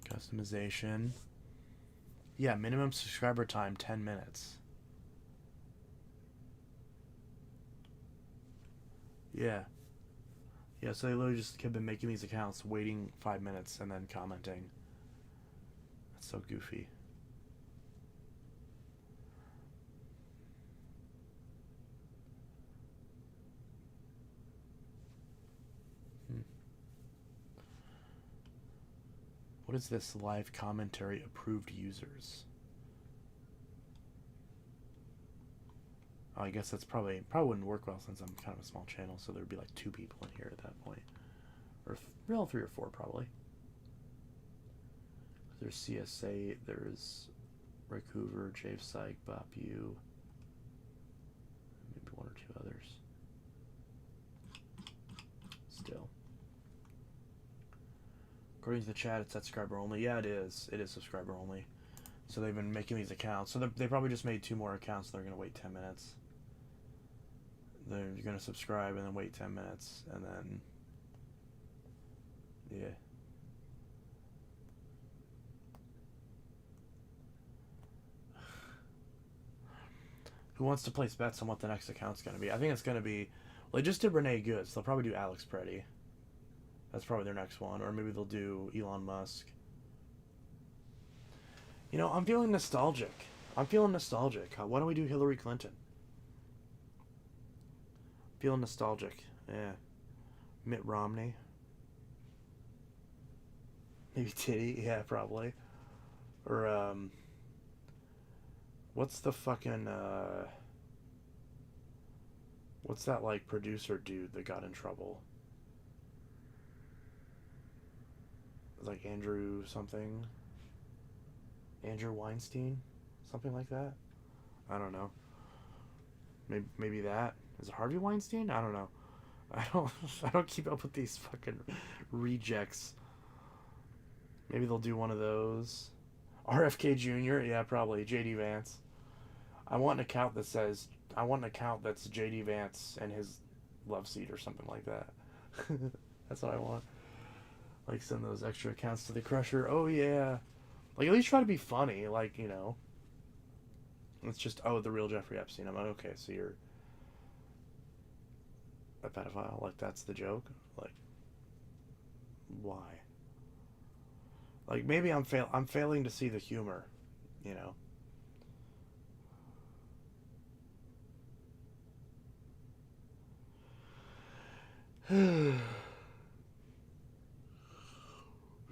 Customization. Yeah, minimum subscriber time 10 minutes. Yeah. Yeah, so they literally just have been making these accounts, waiting 5 minutes, and then commenting. That's so goofy. What is this live commentary approved users? Oh, I guess that's probably wouldn't work well since I'm kind of a small channel, so there'd be like 2 people in here at that point. Or real 3 or 4 probably. There's CSA, there's Rick Hoover, Jave Syke, Bop U, maybe 1 or 2 others. Still. According to the chat, it's subscriber only. Yeah, it is. It is subscriber only. So they've been making these accounts. So they probably just made 2 more accounts. They're going to wait 10 minutes. They're going to subscribe and then wait 10 minutes. And then... yeah. Who wants to place bets on what the next account's going to be? I think it's going to be... well, they just did Renee Good, so they'll probably do Alex Preddy. That's probably their next one. Or maybe they'll do Elon Musk. You know, I'm feeling nostalgic. Why don't we do Hillary Clinton? Feeling nostalgic. Yeah. Mitt Romney. Maybe Titty. Yeah, probably. Or, what's the fucking, what's that, like, producer dude that got in trouble? Like Andrew something. Andrew Weinstein? Something like that? I don't know. Maybe that. Is it Harvey Weinstein? I don't know. I don't keep up with these fucking rejects. Maybe they'll do one of those. RFK Jr. Yeah, probably. JD Vance. I want an account that's JD Vance and his love seat or something like that. That's what I want. Like, send those extra accounts to the Crusher. Oh, yeah. Like, at least try to be funny. Like, you know. It's just, oh, the real Jeffrey Epstein. I'm like, okay, so you're a pedophile. Like, that's the joke? Like, why? Like, maybe I'm failing to see the humor, you know?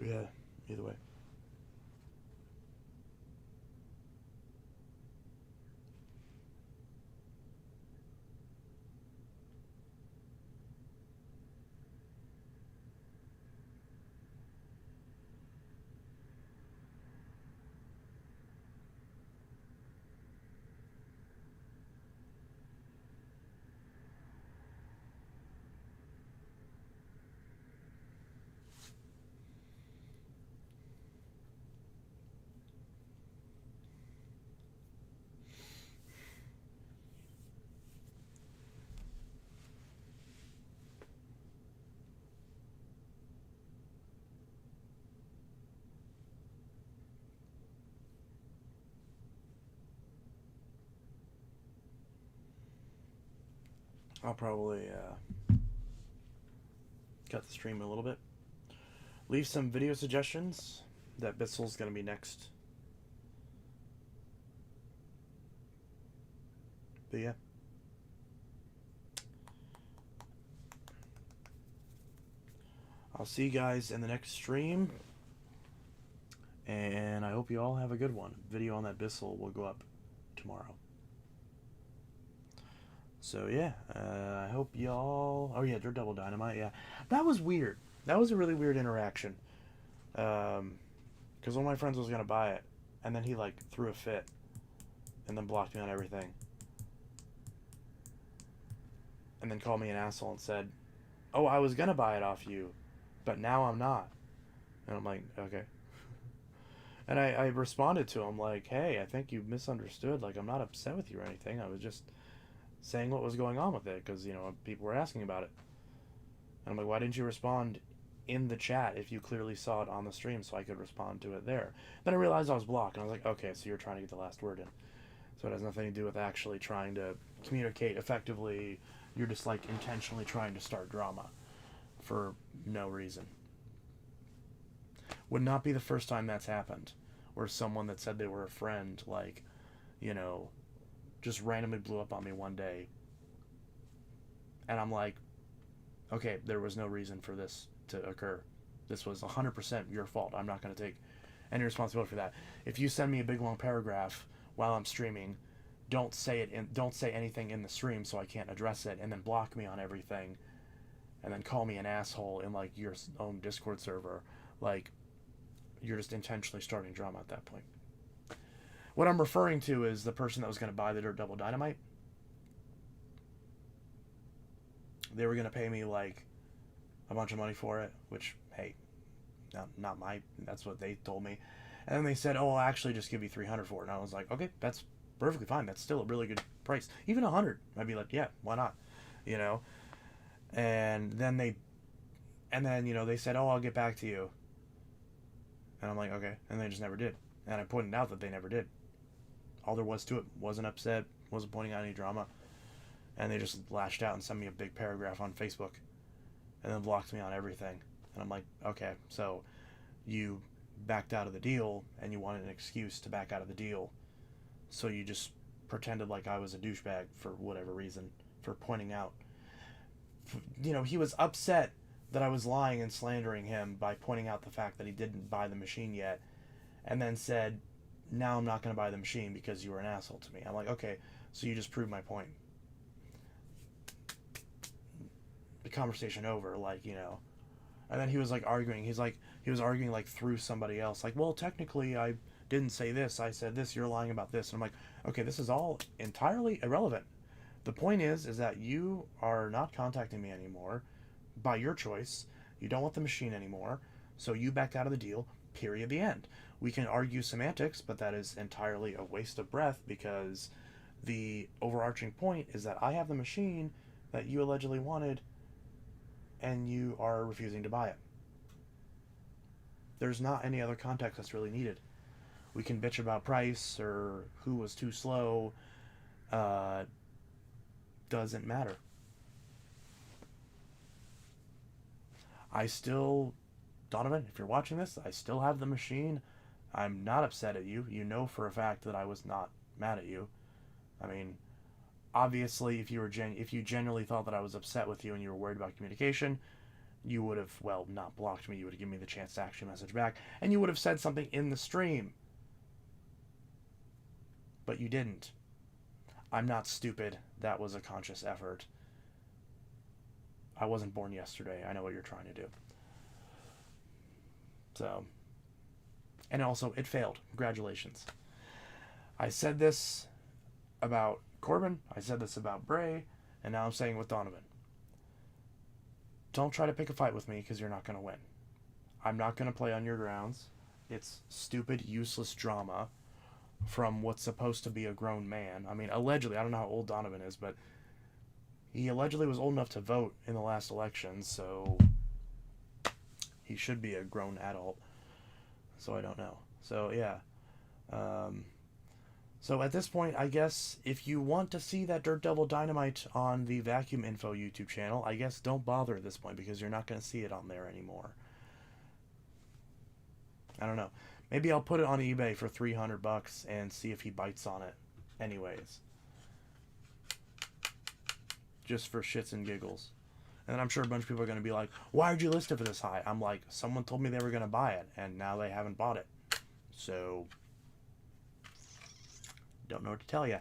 Yeah, either way. I'll probably cut the stream a little bit. Leave some video suggestions. That Bissell's going to be next. But yeah. I'll see you guys in the next stream. And I hope you all have a good one. Video on that Bissell will go up tomorrow. So yeah, I hope y'all... oh yeah, they're Double Dynamite, yeah. That was weird. That was a really weird interaction. Because one of my friends was going to buy it, and then he, like, threw a fit, and then blocked me on everything. And then called me an asshole and said, oh, I was going to buy it off you, but now I'm not. And I'm like, okay. And I responded to him like, hey, I think you misunderstood. Like, I'm not upset with you or anything. I was just saying what was going on with it because, people were asking about it. And I'm like, why didn't you respond in the chat if you clearly saw it on the stream so I could respond to it there? Then I realized I was blocked, and I was like, okay, so you're trying to get the last word in. So it has nothing to do with actually trying to communicate effectively. You're just, like, intentionally trying to start drama for no reason. Would not be the first time that's happened, where someone that said they were a friend, like, just randomly blew up on me one day. And I'm like, okay, there was no reason for this to occur. This was 100% your fault. I'm not going to take any responsibility for that. If you send me a big long paragraph while I'm streaming, don't say anything in the stream so I can't address it, and then block me on everything, and then call me an asshole in like your own Discord server. Like, you're just intentionally starting drama at that point. What I'm referring to is the person that was going to buy the Dirt Double Dynamite. They were going to pay me like a bunch of money for it, which, hey, that's what they told me. And then they said, oh, I'll actually just give you $300 for it. And I was like, okay, that's perfectly fine. That's still a really good price. Even $100. I'd be like, yeah, why not? And then they said, oh, I'll get back to you. And I'm like, okay. And they just never did. And I pointed out that they never did. All there was to it. Wasn't upset. Wasn't pointing out any drama. And they just lashed out and sent me a big paragraph on Facebook. And then blocked me on everything. And I'm like, okay, so you backed out of the deal and you wanted an excuse to back out of the deal. So you just pretended like I was a douchebag for whatever reason, for pointing out. He was upset that I was lying and slandering him by pointing out the fact that he didn't buy the machine yet, and then said, now I'm not going to buy the machine because you were an asshole to me. I'm like, okay, so you just proved my point. The conversation over, and then he was like arguing. He was arguing like through somebody else, like, well, technically I didn't say this, I said this, you're lying about this. And I'm like, okay, this is all entirely irrelevant. The point is that you are not contacting me anymore by your choice. You don't want the machine anymore, so you backed out of the deal, period, the end. We can argue semantics, but that is entirely a waste of breath, because the overarching point is that I have the machine that you allegedly wanted, and you are refusing to buy it. There's not any other context that's really needed. We can bitch about price or who was too slow. Doesn't matter. Donovan, if you're watching this, I still have the machine. I'm not upset at you. You know for a fact that I was not mad at you. I mean, obviously, if you genuinely thought that I was upset with you and you were worried about communication, you would have, not blocked me. You would have given me the chance to actually message back, and you would have said something in the stream. But you didn't. I'm not stupid. That was a conscious effort. I wasn't born yesterday. I know what you're trying to do. So, and also, it failed. Congratulations. I said this about Corbin. I said this about Bray. And now I'm saying with Donovan. Don't try to pick a fight with me, because you're not going to win. I'm not going to play on your grounds. It's stupid, useless drama from what's supposed to be a grown man. I mean, allegedly, I don't know how old Donovan is, but he allegedly was old enough to vote in the last election, so he should be a grown adult. So I don't know. So, yeah. So at this point, I guess if you want to see that Dirt Devil Dynamite on the Vacuum Info YouTube channel, I guess don't bother at this point, because you're not going to see it on there anymore. I don't know. Maybe I'll put it on eBay for $300 and see if he bites on it anyways. Just for shits and giggles. And I'm sure a bunch of people are going to be like, why did you list it for this high? I'm like, someone told me they were going to buy it, and now they haven't bought it. So, don't know what to tell you.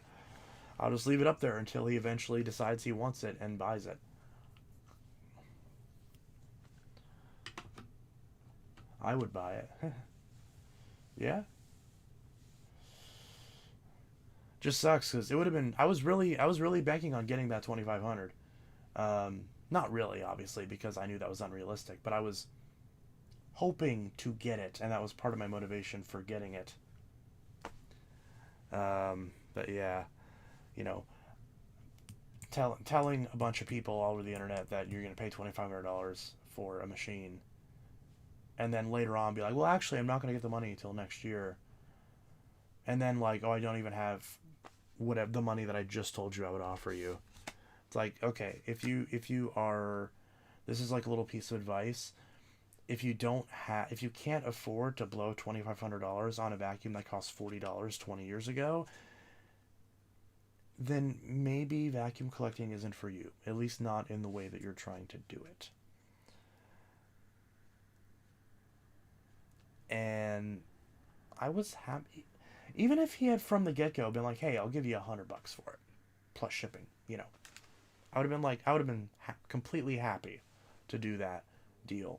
I'll just leave it up there until he eventually decides he wants it and buys it. I would buy it. Yeah. Just sucks, because it would have been. I was really banking on getting that 2,500. Not really, obviously, because I knew that was unrealistic. But I was hoping to get it, and that was part of my motivation for getting it. But yeah, you know, telling a bunch of people all over the internet that you're going to pay $2,500 for a machine, and then later on be like, well, actually, I'm not going to get the money until next year. And then like, oh, I don't even have whatever the money that I just told you I would offer you. It's like, okay, if you are, this is like a little piece of advice. If you can't afford to blow $2,500 on a vacuum that cost $40 20 years ago, then maybe vacuum collecting isn't for you. At least not in the way that you're trying to do it. And I was happy, even if he had from the get-go been like, hey, I'll give you $100 for it plus shipping, I would have been like, completely happy to do that deal.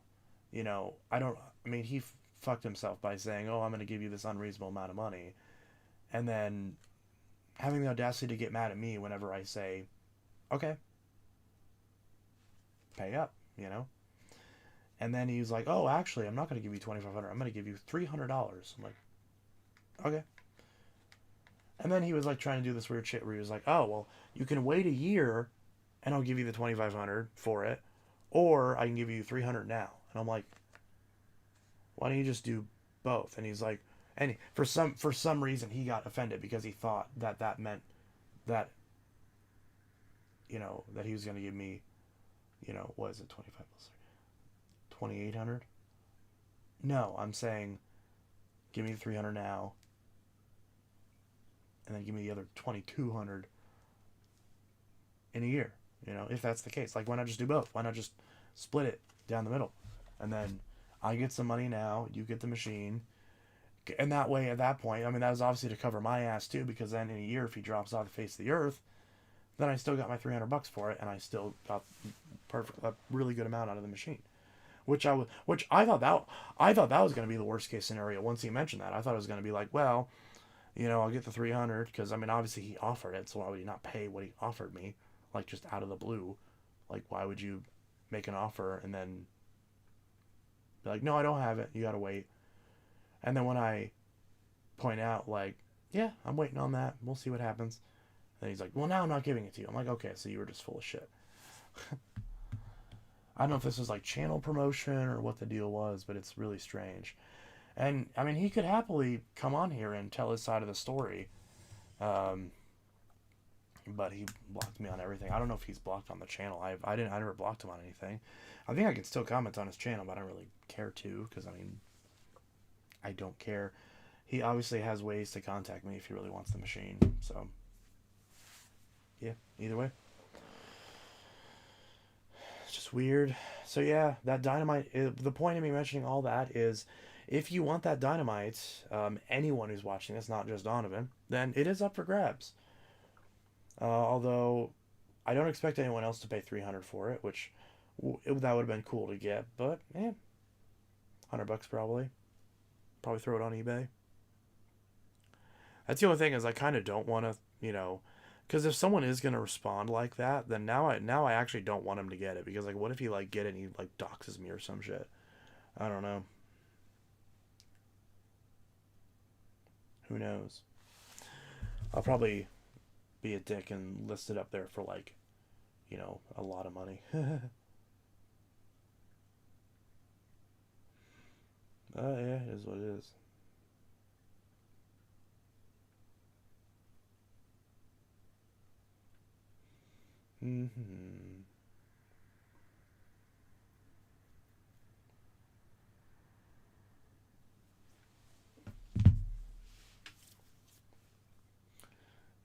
He fucked himself by saying, oh, I'm going to give you this unreasonable amount of money, and then having the audacity to get mad at me whenever I say, okay, pay up, and then he was like, oh, actually, I'm not going to give you $2,500. I'm going to give you $300. I'm like, okay. And then he was like trying to do this weird shit where he was like, oh, well, you can wait a year and I'll give you the $2,500 for it, or I can give you $300 now. And I'm like, why don't you just do both? And he's like, and for some reason he got offended because he thought that meant that, that he was going to give me, what is it, 25 plus 2,800? No, I'm saying, give me the 300 now, and then give me the other 2,200 in a year. If that's the case, like, why not just do both? Why not just split it down the middle, and then I get some money now, you get the machine, and that way, at that point, that was obviously to cover my ass too, because then in a year, if he drops off the face of the earth, then I still got my $300 for it, and I still got a really good amount out of the machine. Which I thought that was going to be the worst case scenario. Once he mentioned that, I thought it was going to be like, well, I'll get the 300 because obviously he offered it, so why would he not pay what he offered me, like, just out of the blue? Like, why would you make an offer and then be like, no, I don't have it, you got to wait? And then when I point out, like, yeah, I'm waiting on that, we'll see what happens, then he's like, well, now I'm not giving it to you. I'm like, okay, so you were just full of shit. I don't know if this was like channel promotion or what the deal was, but it's really strange. And he could happily come on here and tell his side of the story, but he blocked me on everything. I don't know if he's blocked on the channel. I never blocked him on anything. I think I can still comment on his channel, but I don't really care to, because I don't care. He obviously has ways to contact me if he really wants the machine. So yeah, either way. Just weird. So yeah, that dynamite, the point of me mentioning all that is, if you want that dynamite, anyone who's watching this, not just Donovan, then it is up for grabs. Although I don't expect anyone else to pay $300 for it, which that would have been cool to get, but yeah, $100 probably throw it on eBay. That's the only thing, is I kind of don't want to, because if someone is going to respond like that, then now I actually don't want him to get it, because, like, what if he, like, get it and he, like, doxes me or some shit? I don't know. Who knows? I'll probably be a dick and list it up there for, like, a lot of money. Yeah, it is what it is. Mm-hmm.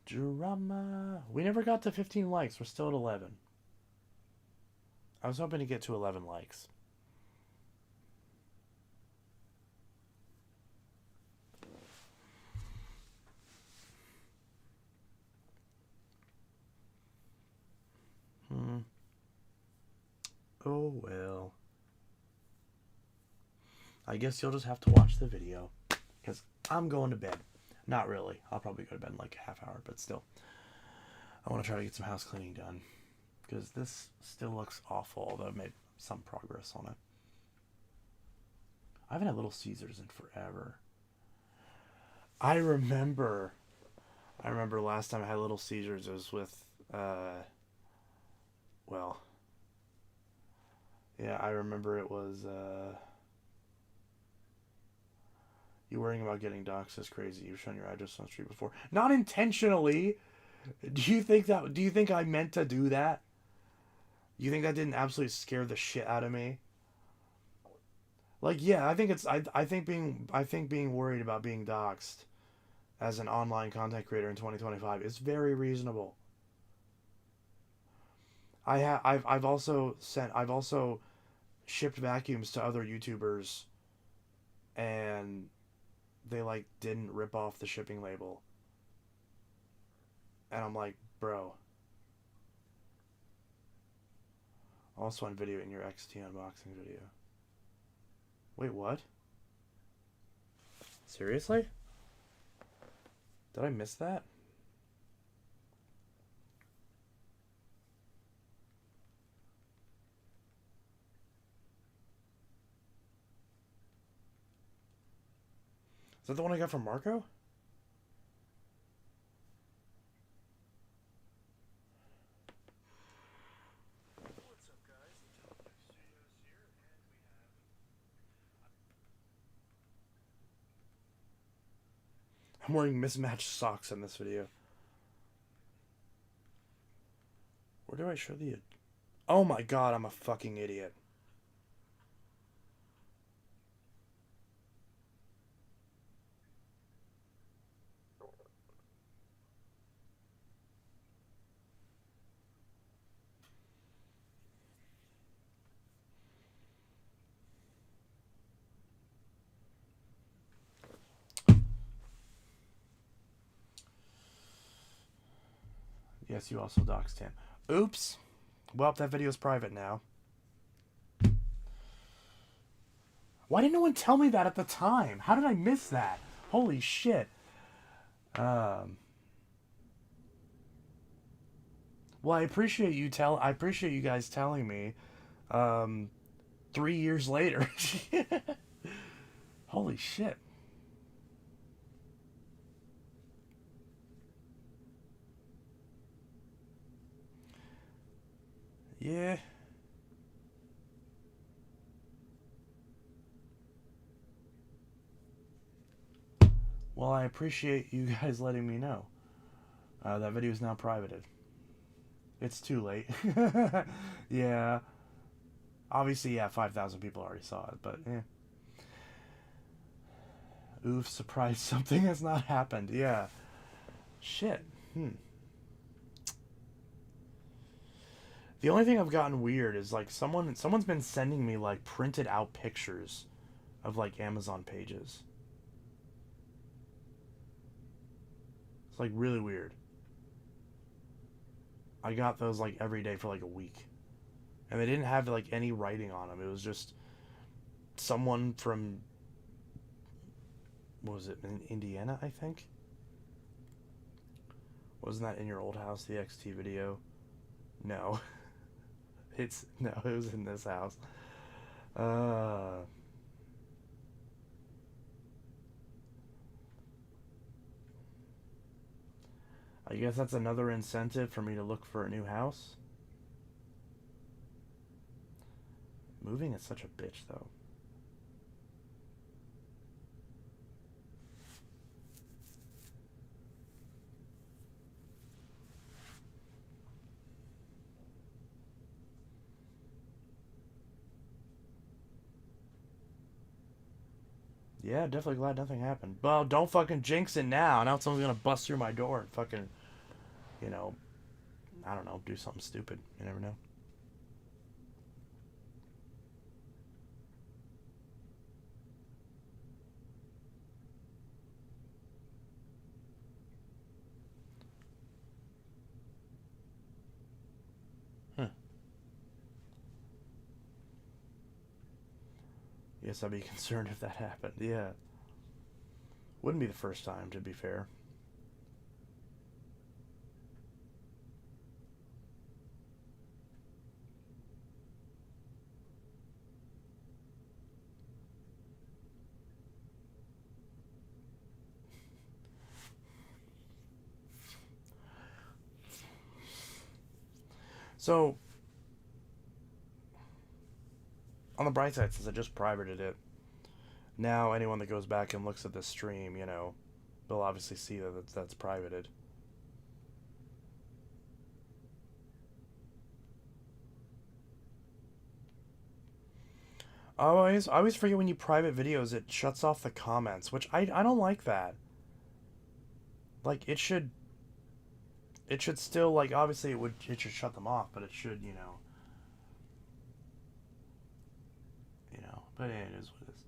Drama. We never got to 15 likes. We're still at 11. I was hoping to get to 11 likes. Oh well. I guess you'll just have to watch the video, because I'm going to bed. Not really. I'll probably go to bed in like a half hour, but still. I want to try to get some house cleaning done, because this still looks awful, although I've made some progress on it. I haven't had Little Caesars in forever. I remember. I remember last time I had Little Caesars, it was with, well, yeah, I remember it was, you worrying about getting doxxed is crazy. You've shown your address on the street before. Not intentionally. Do you think I meant to do that? You think that didn't absolutely scare the shit out of me? Like, yeah, I think being worried about being doxxed as an online content creator in 2025 is very reasonable. I've also shipped vacuums to other YouTubers, and they like didn't rip off the shipping label, and I'm like, bro. Also on video in your XT unboxing video. Wait, what? Seriously? Did I miss that? Is that the one I got from Marco? I'm wearing mismatched socks in this video. Where do I show the... Oh my god, I'm a fucking idiot. Yes, you also doxed him. Oops. Well, that video's private now. Why didn't no one tell me that at the time? How did I miss that? Holy shit. Well, I appreciate you guys telling me. 3 years later. Holy shit. Yeah. Well, I appreciate you guys letting me know. That video is now privated. It's too late. Yeah. Obviously, yeah, 5,000 people already saw it, but yeah. Oof, surprised something has not happened. Yeah. Shit. The only thing I've gotten weird is like someone's been sending me like printed out pictures of like Amazon pages. It's like really weird. I got those like every day for like a week. And they didn't have like any writing on them. It was just someone from, what was it, in Indiana, I think? Wasn't that in your old house, the XT video? No. No, it was in this house. I guess that's another incentive for me to look for a new house. Moving is such a bitch, though. Yeah, definitely glad nothing happened. Well, don't fucking jinx it now. Now someone's gonna bust through my door and fucking, you know, I don't know, do something stupid. You never know. Huh. Yes, I'd be concerned if that happened. Yeah. Wouldn't be the first time, to be fair. So, on the bright side, since I just privated it, now anyone that goes back and looks at this stream, you know, they'll obviously see that that's privated. I always forget when you private videos, it shuts off the comments, which I don't like that. Like, it should still, like, obviously it should shut them off, but it should, but yeah, it is what it is.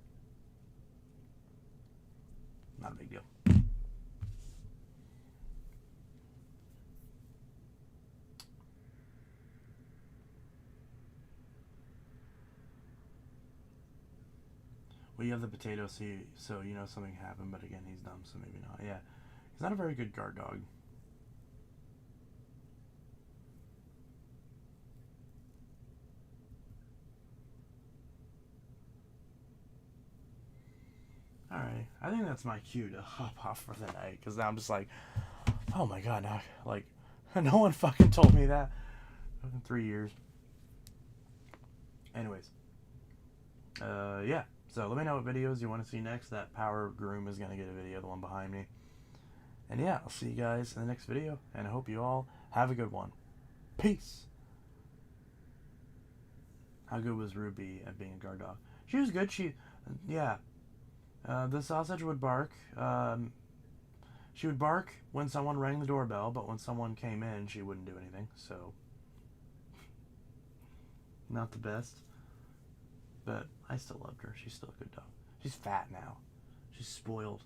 Not a big deal. Well, you have the potato, so you know something happened, but again, he's dumb, so maybe not. Yeah, he's not a very good guard dog. Alright, I think that's my cue to hop off for the night, because now I'm just like, oh my god, now, like, no one fucking told me that. In 3 years. Anyways. Yeah. So let me know what videos you want to see next. That power groom is going to get a video, the one behind me. And yeah, I'll see you guys in the next video, and I hope you all have a good one. Peace. How good was Ruby at being a guard dog? She was good. Yeah. The sausage would bark. She would bark when someone rang the doorbell, but when someone came in, she wouldn't do anything. So, not the best. But I still loved her. She's still a good dog. She's fat now. She's spoiled.